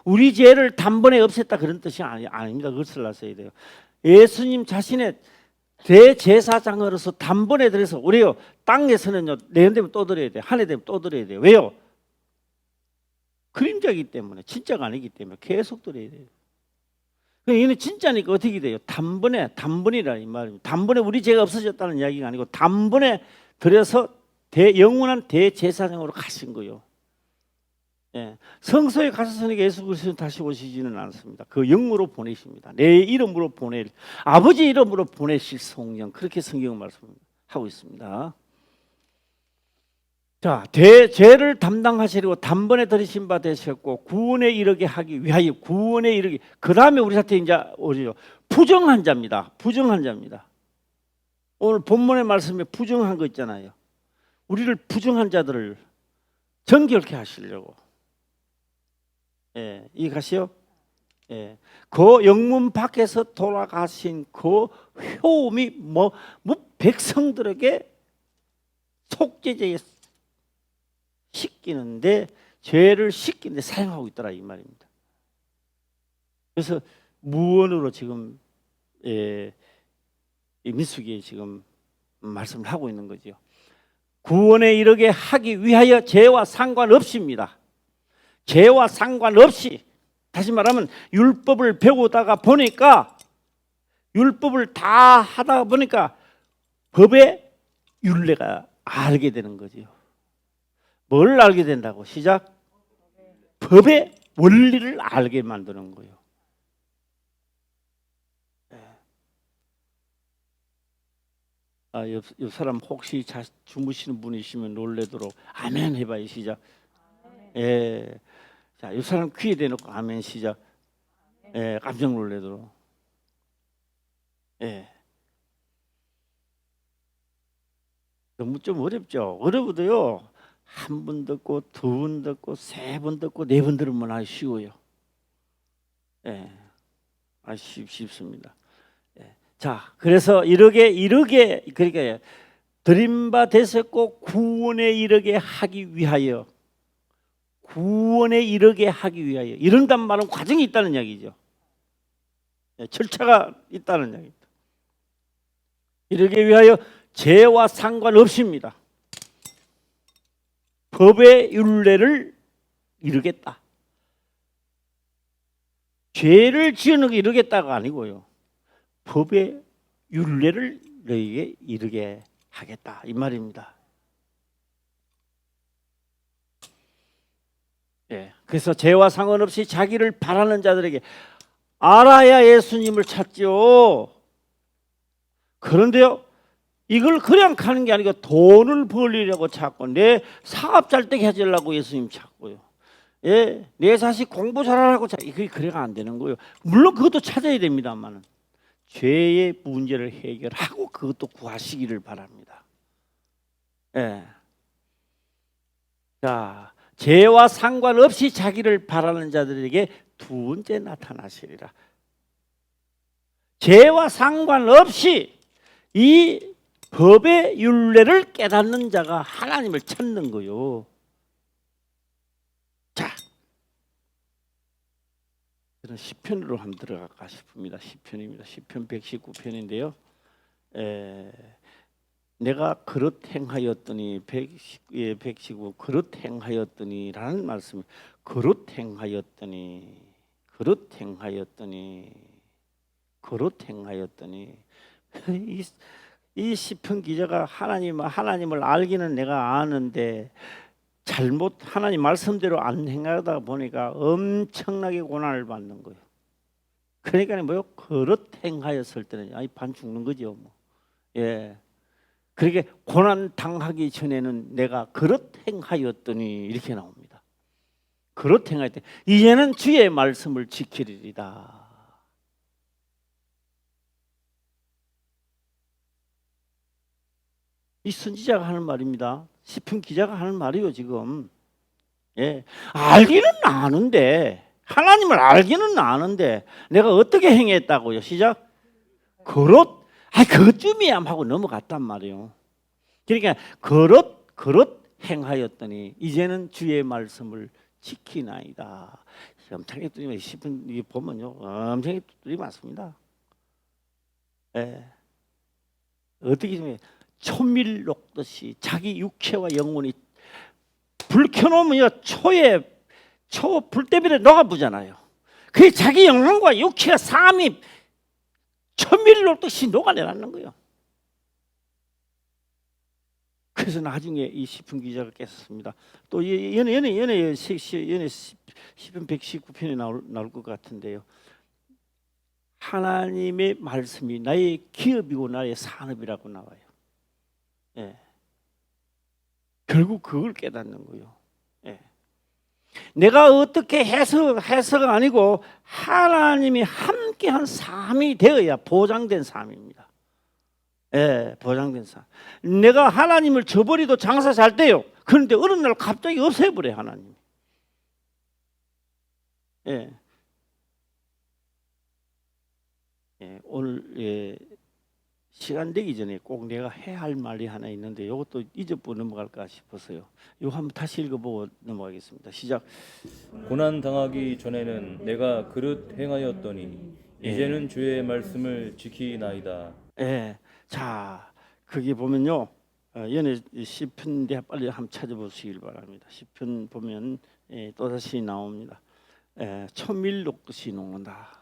우리 죄를 단번에 없앴다 그런 뜻이 아닙니다. 그것을 아셔야 돼요. 예수님 자신의 대제사장으로서 단번에 들여서, 우리요 땅에서는요 내년 되면 또 드려야 돼요. 한 해 되면 또 드려야 돼요. 왜요? 그림자이기 때문에, 진짜가 아니기 때문에 계속 드려야 돼요. 얘는 진짜니까 어떻게 돼요? 단번이라 이 말입니다. 단번에 우리 죄가 없어졌다는 이야기가 아니고 단번에 들여서 영원한 대제사장으로 가신 거예요. 예. 성소에 가셔서는 예수 그리스도는 다시 오시지는 않습니다. 그 영으로 보내십니다. 내 이름으로 아버지 이름으로 보내실 성령, 그렇게 성경은 말씀하고 있습니다. 자, 죄를 담당하시려고 단번에 들으신 바 되셨고 구원에 이르게 하기 위하여, 구원에 이르게. 그 다음에 우리한테 이제 오죠. 부정한 자입니다. 부정한 자입니다. 오늘 본문의 말씀에 부정한 거 있잖아요. 우리를 부정한 자들을 정결케 하시려고. 예, 이해가시요? 예, 그 영문 밖에서 돌아가신 그 효험이 백성들에게 속죄제에 씻기는데, 죄를 씻기는데 사용하고 있더라 이 말입니다. 그래서 무언으로 지금 이 민수기에 지금 말씀을 하고 있는 거죠. 구원에 이르게 하기 위하여 죄와 상관없습니다. 죄와 상관없이, 다시 말하면 율법을 배우다가 보니까, 율법을 다 하다 보니까 법의 율례가 알게 되는 거죠. 뭘 알게 된다고? 시작. 법의 원리를 알게 만드는 거예요. 옆 사람 혹시 주무시는 분이시면 놀래도록 아멘 해봐요. 시작. 예. 자, 옆 사람 귀에 대놓고 아멘 시작. 예, 깜짝 놀래도록. 예. 너무 좀 어렵죠. 어려워도요, 한 번 듣고 두 번 듣고 세 번 듣고 네 번 들으면 아주 쉬워요. 예, 아주 쉽습니다. 예. 자, 그래서 이르게 그러니까 드린 바 되셨고 구원에 이르게 하기 위하여, 구원에 이르게 하기 위하여, 이른단 말은 과정이 있다는 이야기죠. 예, 절차가 있다는 이야기입니다. 이르게 위하여 죄와 상관없습니다. 법의 율례를 이루겠다. 죄를 지어놓고 이루겠다가 아니고요, 법의 율례를 너희에게 이루게 하겠다 이 말입니다. 예, 그래서 죄와 상관없이 자기를 바라는 자들에게 알아야 예수님을 찾죠. 그런데요, 이걸 그냥 가는 게 아니고 돈을 벌리려고 찾고, 내 사업 잘 되게 해주려고 예수님 찾고요. 예, 내 자식 공부 잘하라고 그게 그래가 안 되는 거예요. 물론 그것도 찾아야 됩니다만 죄의 문제를 해결하고 그것도 구하시기를 바랍니다. 예. 자, 죄와 상관없이 자기를 바라는 자들에게 두 번째 나타나시리라. 죄와 상관없이 이 법의 율례를 깨닫는 자가 하나님을 찾는 거요. 자, 저는 시편으로 한번 들어갈까 싶습니다. 시편입니다. 시편 119편인데요. 내가 그릇 행하였더니 119 그릇 행하였더니라는 말씀이 그릇 행하였더니 그릇 행하였더니 그릇 행하였더니 이 시편 기자가 하나님을 알기는 내가 아는데 잘못 하나님 말씀대로 안 행하다 보니까 엄청나게 고난을 받는 거예요. 그러니까 뭐요? 그릇 행하였을 때는 아니 반 죽는 거죠. 뭐. 예. 그렇게 고난 당하기 전에는 내가 그릇 행하였더니 이렇게 나옵니다. 그릇 행하였더니 이제는 주의 말씀을 지키리이다. 이 선지자가 하는 말입니다. 시편 기자가 하는 말이요 지금. 예, 알기는 아는데 하나님을 알기는 아는데 내가 어떻게 행했다고요? 시작. 그릇 그쯤이야 하고 넘어갔단 말이에요. 그러니까 그릇 행하였더니 이제는 주의 말씀을 지키나이다. 엄청나게 뚜리 시편 이게 보면요, 엄청나게 뚜리 많습니다. 예, 어떻게 좀 초밀 녹듯이 자기 육체와 영혼이 불 켜놓으면요 초 불때문에 녹아부잖아요. 그 자기 영혼과 육체가 삶이 천밀 녹듯이 녹아내라는 거예요. 그래서 나중에 이 시편 기자가 깼습니다. 또 연애 시편 119편에 나올 것 같은데요. 하나님의 말씀이 나의 기업이고 나의 산업이라고 나와요. 예. 결국 그걸 깨닫는 거예요. 예. 내가 어떻게 해서가 아니고 하나님이 함께한 삶이 되어야 보장된 삶입니다. 예, 보장된 삶. 내가 하나님을 저버리도 장사 잘 돼요. 그런데 어느 날 갑자기 없애버려요 하나님. 예. 예, 오늘 시간 되기 전에 꼭 내가 해야 할 말이 하나 있는데 이것도 잊어보고 넘어갈까 싶어서요. 이거 한번 다시 읽어보고 넘어가겠습니다. 시작. 고난 당하기 전에는 내가 그릇 행하였더니 이제는 주의 말씀을 지키나이다. 예, 자 거기 보면요, 연애 시편대 빨리 한번 찾아보시길 바랍니다. 시편 보면 또 다시 나옵니다. 초밀 녹듯이 녹는다.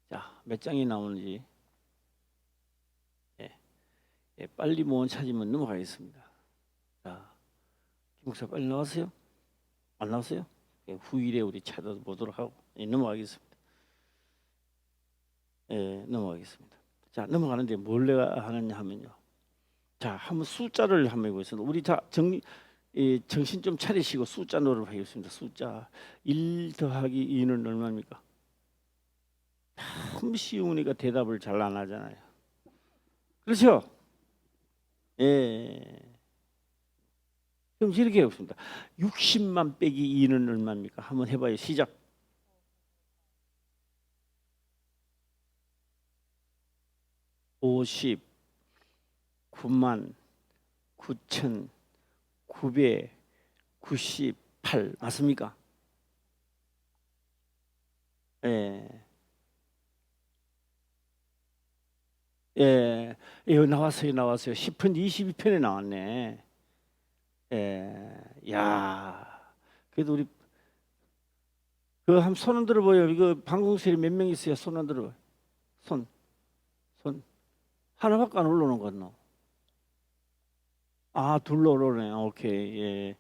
자, 몇 장이 나오는지 빨리 못 찾으면 넘어가겠습니다. 자, 김목사 빨리 나왔어요? 안 나왔어요? 후일에 우리 찾아보도록 하고 넘어가겠습니다. 넘어가겠습니다. 자, 넘어가는데 뭘 내가 하느냐 하면요. 자, 한번 숫자를 한번 해보겠습니다. 우리 다 정신 좀 차리시고 숫자 노릇 하겠습니다. 숫자 1 더하기 2는 얼마입니까? 참 쉬우니까 대답을 잘 안 하잖아요. 그렇죠? 예. 그럼 이렇게 해봅시다. 60만 빼기 2는 얼마입니까? 한번 해봐요. 시작. 59만 9,998 맞습니까? 이거 나왔어요. 10편 22편에 나왔네. 야, 그래도 우리 그 한 손 들어봐요. 이거 방송실에 몇 명 있어요? 손 안 들어봐요. 손 하나밖에 안 올라오는 것 같노. 둘 올라오네. 오케이.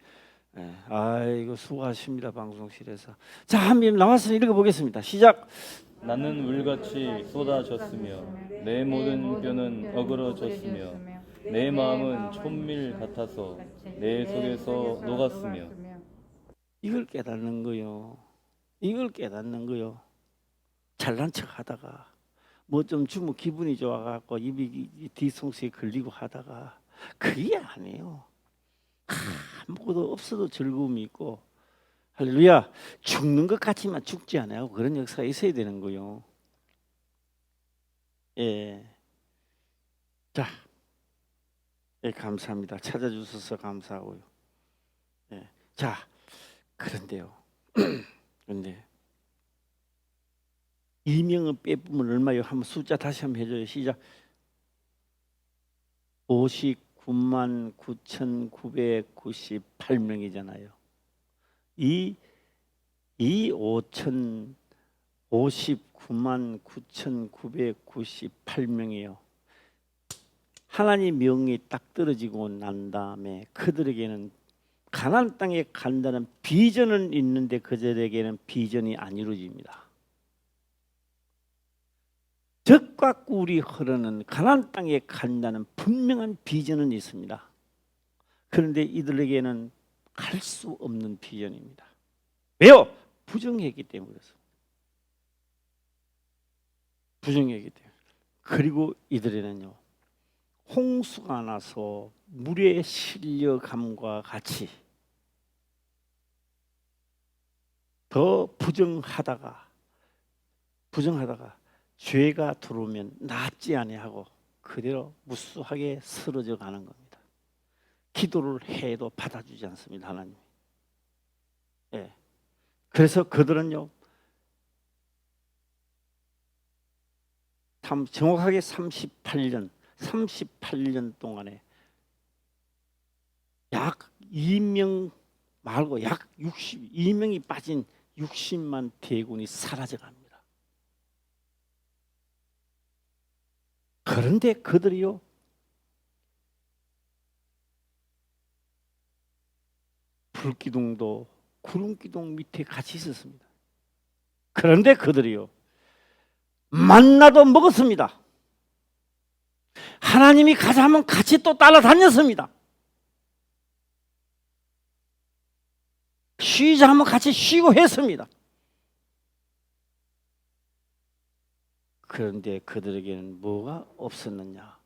아이고 수고하십니다 방송실에서. 자, 한번 나와서 읽어보겠습니다. 시작. 나는 물같이 쏟아졌으며 내 모든 뼈는 어그러졌으며 내 마음은 촛밀 같아서 내 속에서 녹았으며. 이걸 깨닫는 거요. 잘난 척 하다가 뭐 좀 주면 기분이 좋아갖고 입이 뒤통수에 걸리고 하다가 그게 아니에요. 아무것도 없어도 즐거움이 있고, 할렐루야, 죽는 것 같지만 죽지 않아요. 그런 역사가 있어야 되는 거요. 자, 감사합니다. 찾아주셔서 감사하고요. 자, 그런데요. 그런데 이명은 빼보면 얼마요? 한번 숫자 다시 한번 해줘요. 시작. 59만 9,998명이잖아요. 이 59만 9,998명이요. 하나님 명이 딱 떨어지고 난 다음에 그들에게는 가나안 땅에 간다는 비전은 있는데 그들에게는 비전이 안 이루어집니다. 적과 꿀이 흐르는 가나안 땅에 간다는 분명한 비전은 있습니다. 그런데 이들에게는 갈 수 없는 비전입니다. 왜요? 부정했기 때문에 그렇습니다. 부정했기 때문에. 그리고 이들에는요, 홍수가 나서 물에 실려감과 같이 더 부정하다가 죄가 들어오면 낫지 아니하고 그대로 무수하게 쓰러져 가는 겁니다. 기도를 해도 받아주지 않습니다, 하나님. 예. 그래서 그들은요, 정확하게 38년 동안에 약 2명 말고 약 62명이 빠진 60만 대군이 사라져 갑니다. 그런데 그들이요, 불기둥도 구름기둥 밑에 같이 있었습니다. 그런데 그들이요, 만나도 먹었습니다. 하나님이 가자 하면 같이 또 따라다녔습니다. 쉬자 하면 같이 쉬고 했습니다. 그런데 그들에게는 뭐가 없었느냐?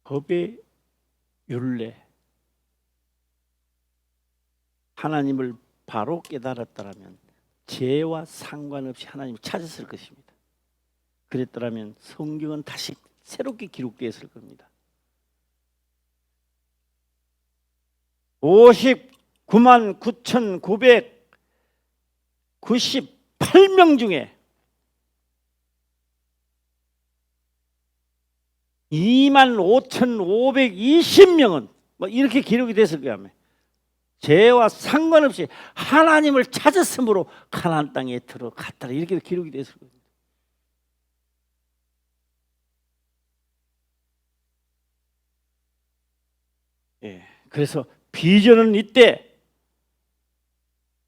법의 율례, 하나님을 바로 깨달았다면 죄와 상관없이 하나님을 찾았을 것입니다. 그랬더라면 성경은 다시 새롭게 기록되었을 겁니다. 59만 9,998명 중에 2만 5,520명은 뭐 이렇게 기록이 됐을 거야. 죄와 상관없이 하나님을 찾았으므로 가나안 땅에 들어갔다, 이렇게 기록이 됐을 겁니다. 예, 그래서 비전은 이때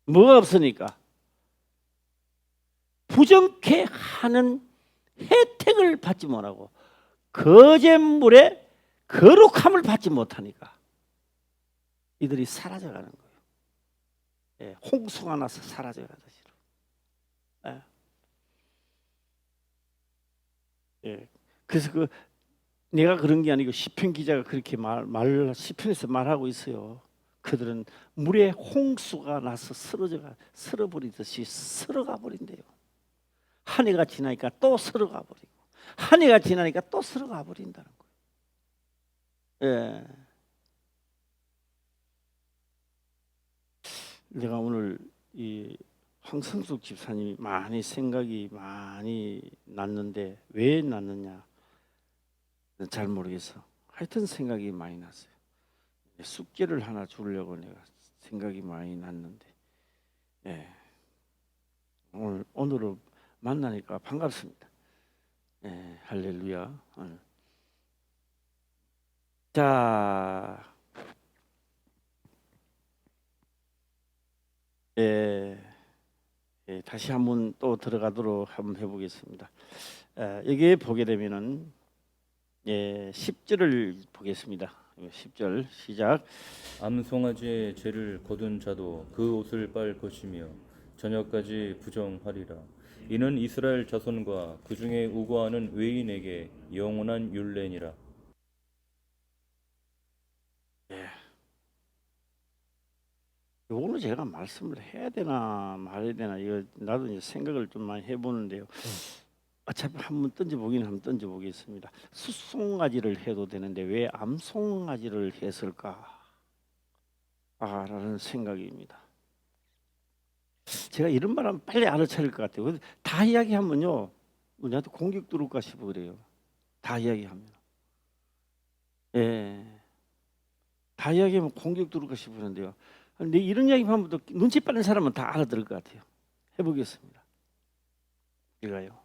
뭐가 없으니까 부정케 하는 혜택을 받지 못하고 거짓물의 거룩함을 받지 못하니까 이들이 사라져가는 거예요. 예, 홍수가 나서 사라져가듯이. 예. 예. 그래서 내가 그런 게 아니고 시편 기자가 그렇게 시편에서 말하고 있어요. 그들은 물에 홍수가 나서 쓸어버리듯이 쓸어가 버린대요. 한 해가 지나니까 또 쓸어가 버리고, 한 해가 지나니까 또 쓸어가 버린다는 거예요. 예. 내가 오늘 이 황성숙 집사님이 생각이 많이 났는데 왜 났느냐 잘 모르겠어. 하여튼 생각이 많이 났어요. 숙제를 하나 주려고 내가 생각이 많이 났는데, 예. 오늘 만나니까 반갑습니다. 예, 할렐루야. 자, 다시 한번 또 들어가도록 한번 해보겠습니다. 여기에 보게 되면은 10절을 보겠습니다. 10절 시작. 암송아지의 죄를 거둔 자도 그 옷을 빨 것이며 저녁까지 부정하리라. 이는 이스라엘 자손과 그 중에 우고하는 외인에게 영원한 율례니라. 오늘 제가 말씀을 해야 되나 말아야 되나, 이거 나도 이제 생각을 좀 많이 해보는데요. 어차피 한번 던져보겠습니다. 숫송아지를 해도 되는데 왜 암송아지를 했을까? 라는 생각입니다. 제가 이런 말하면 빨리 알아차릴 것 같아요. 다 이야기하면요, 우리한테 공격 들어올까 싶어 그래요. 다 이야기하면. 예. 다 이야기하면 공격 들어올까 싶은데요. 근데 이런 이야기 하면 또 눈치 빠른 사람은 다 알아들을 것 같아요. 해보겠습니다. 읽어요.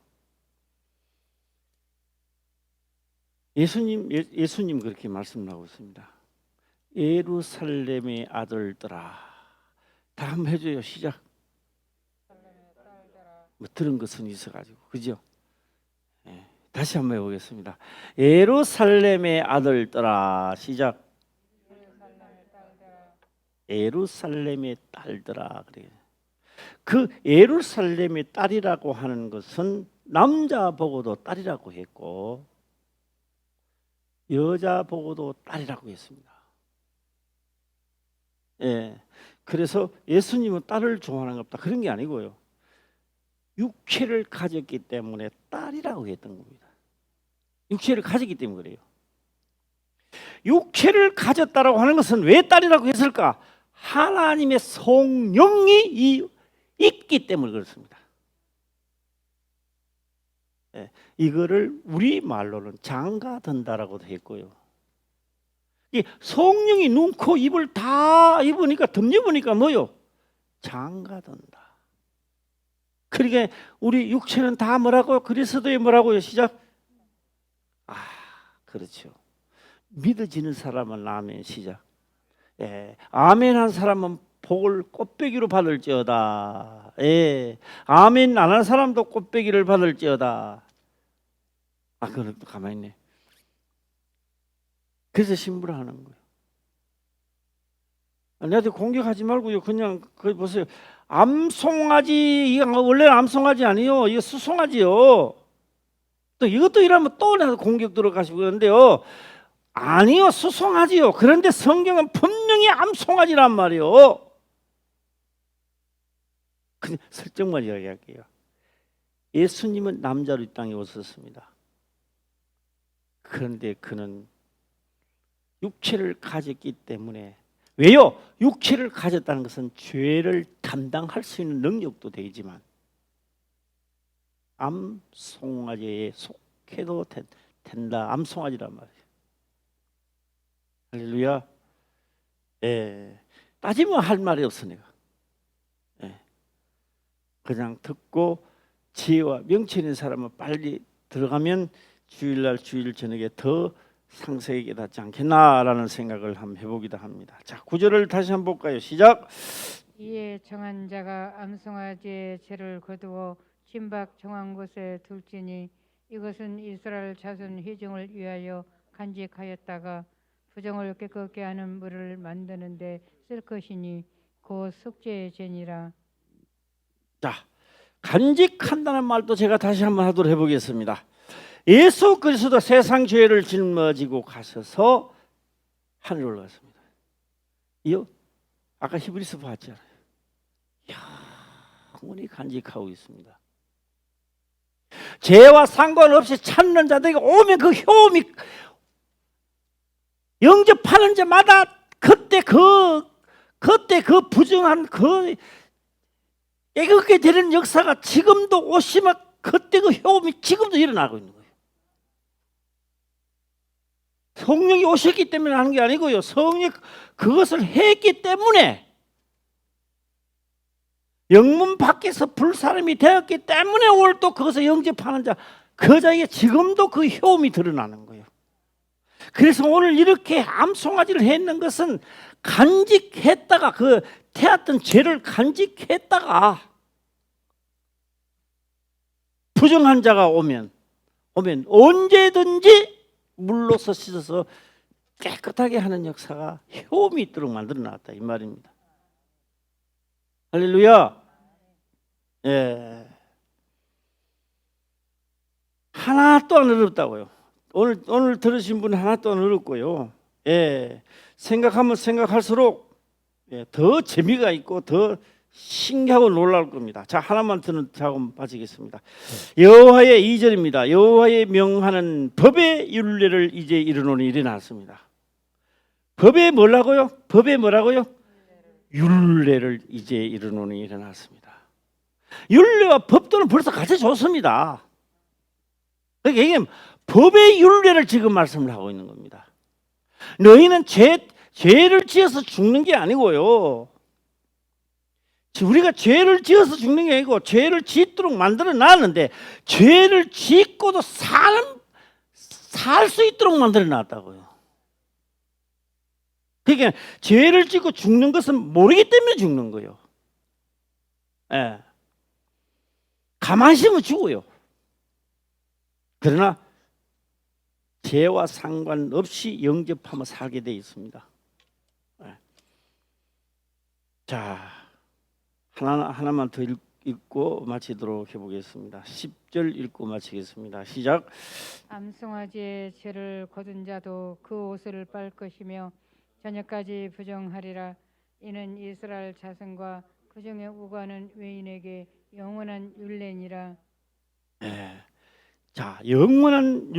예수님 그렇게 말씀하고 있습니다. 예루살렘의 아들들아. 다 한번 해줘요. 시작. 뭐 들은 것은 있어가지고 그죠? 예. 다시 한번 해보겠습니다. 예루살렘의 아들들아. 시작. 예루살렘의 딸들아. 그래요. 그 예루살렘의 딸이라고 하는 것은 남자 보고도 딸이라고 했고 여자 보고도 딸이라고 했습니다. 예, 그래서 예수님은 딸을 좋아하는 것 없다 그런 게 아니고요. 육체를 가졌기 때문에 딸이라고 했던 겁니다. 육체를 가졌기 때문에 그래요. 육체를 가졌다라고 하는 것은 왜 딸이라고 했을까? 하나님의 성령이 있기 때문에 그렇습니다. 예, 이거를 우리 말로는 장가든다라고도 했고요. 이 성령이 눈, 코, 입을 다 입으니까 덮여보니까 뭐요? 장가든다. 그러니까 우리 육체는 다 뭐라고요? 그리스도의 뭐라고요? 시작. 그렇죠. 믿어지는 사람은 아멘. 시작. 예, 아멘 한 사람은 복을 꽃배기로 받을지어다. 예, 아멘 안 한 사람도 꽃배기를 받을지어다. 그건 또 가만히 있네. 그래서 신부를 하는 거예요. 내한테 공격하지 말고요. 그냥 거기 보세요. 암송아지, 이거 원래 암송아지 아니요. 이거 수송아지요. 또 이것도 이러면 또 나한테 공격 들어가시고 그러는데요. 아니요, 수송아지요. 그런데 성경은 분명히 암송아지란 말이요. 그냥 설정만 이야기할게요. 예수님은 남자로 이 땅에 오셨습니다. 그런데 그는 육체를 가졌기 때문에 왜요? 육체를 가졌다는 것은 죄를 담당할 수 있는 능력도 되지만 암송아지에 속해도 된다. 암송아지란 말이에요. 할렐루야. 예. 따지면 할 말이 없어 내가. 예. 그냥 듣고 지혜와 명치 있는 사람은 빨리 들어가면 주일날 주일 저녁에 더 상세히 깨닫지 않겠나라는 생각을 한번 해보기도 합니다. 자, 9절을 다시 한번 볼까요? 시작. 이에 정한 자가 암송아지의 죄를 거두어 진박 정한 곳에 둘지니 이것은 이스라엘 자손 회중을 위하여 간직하였다가 부정을 깨끗게 하는 물을 만드는데 쓸 것이니 곧 속죄의 죄니라. 자, 간직한다는 말도 제가 다시 한번 하도록 해보겠습니다. 예수 그리스도 세상 죄를 짊어지고 가셔서 하늘에 올라갔습니다. 이요? 아까 히브리서 봤잖아요. 영원히 간직하고 있습니다. 죄와 상관없이 찾는 자들에게 오면 그 효험이 영접하는 자마다 그때 그 부정한 그 애꿎게 되는 역사가 지금도 오시면 그때 그 효험이 지금도 일어나고 있는 거예요. 성령이 오셨기 때문에 하는 게 아니고요. 성령이 그것을 했기 때문에 영문 밖에서 불사람이 되었기 때문에 오늘 또 그것을 영접하는 자, 그 자에게 지금도 그 효험이 드러나는 거예요. 그래서 오늘 이렇게 암송아지를 했는 것은 간직했다가 그 태웠던 죄를 간직했다가 부정한 자가 오면 언제든지 물로서 씻어서 깨끗하게 하는 역사가 효험이 있도록 만들어 놨다 이 말입니다. 할렐루야. 예. 하나도 안 어렵다고요. 오늘 들으신 분 하나도 안 어렵고요. 예. 생각하면 생각할수록 더 재미가 있고 더 신기하고 놀라울 겁니다. 자, 하나만 드는 작업 마치겠습니다. 여호와의 2절입니다. 여호와의 명하는 법의 율례를 이제 이루노니 일어났습니다. 법에 뭐라고요? 법에 뭐라고요? 율례를 이제 이루노니 일어났습니다. 율례와 법도는 벌써 같이 줬습니다. 그러니까 이게 법의 율례를 지금 말씀을 하고 있는 겁니다. 너희는 죄를 지어서 죽는 게 아니고요. 우리가 죄를 지어서 죽는 게 아니고 죄를 짓도록 만들어 놨는데 죄를 짓고도 살 수 있도록 만들어 놨다고요. 그러니까 죄를 짓고 죽는 것은 모르기 때문에 죽는 거예요. 예. 가만히 있으면 죽어요. 그러나 죄와 상관없이 영접하며 살게 되어 있습니다. 예. 자, 하나만 더 읽고 마치도록 해보겠습니다. 10절 읽고 마치겠습니다. 시작. 암송아지의 죄를 거둔 자도 그 옷을 빨 것이며 저녁까지 부정하리라. 이는 이스라엘 자손과 그 중에 우가는 외인에게 영원한 율례니라. 예. 자, 영원한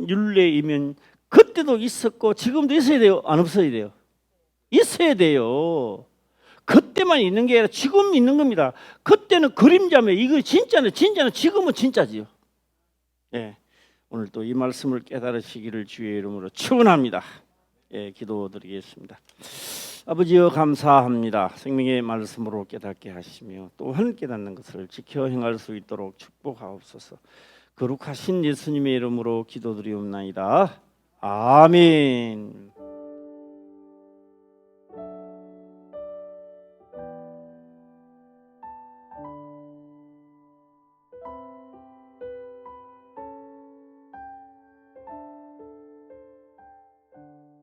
율례이면 그때도 있었고 지금도 있어야 돼요? 안 없어야 돼요? 있어야 돼요. 그때만 있는 게 아니라 지금 있는 겁니다. 그때는 그림자면 이거 진짜는 지금은 진짜지요. 예. 오늘 또 이 말씀을 깨달으시기를 주의 이름으로 축원합니다. 예, 기도드리겠습니다. 아버지여 감사합니다. 생명의 말씀으로 깨닫게 하시며 또한 깨닫는 것을 지켜 행할 수 있도록 축복하옵소서. 거룩하신 예수님의 이름으로 기도드리옵나이다. 아멘.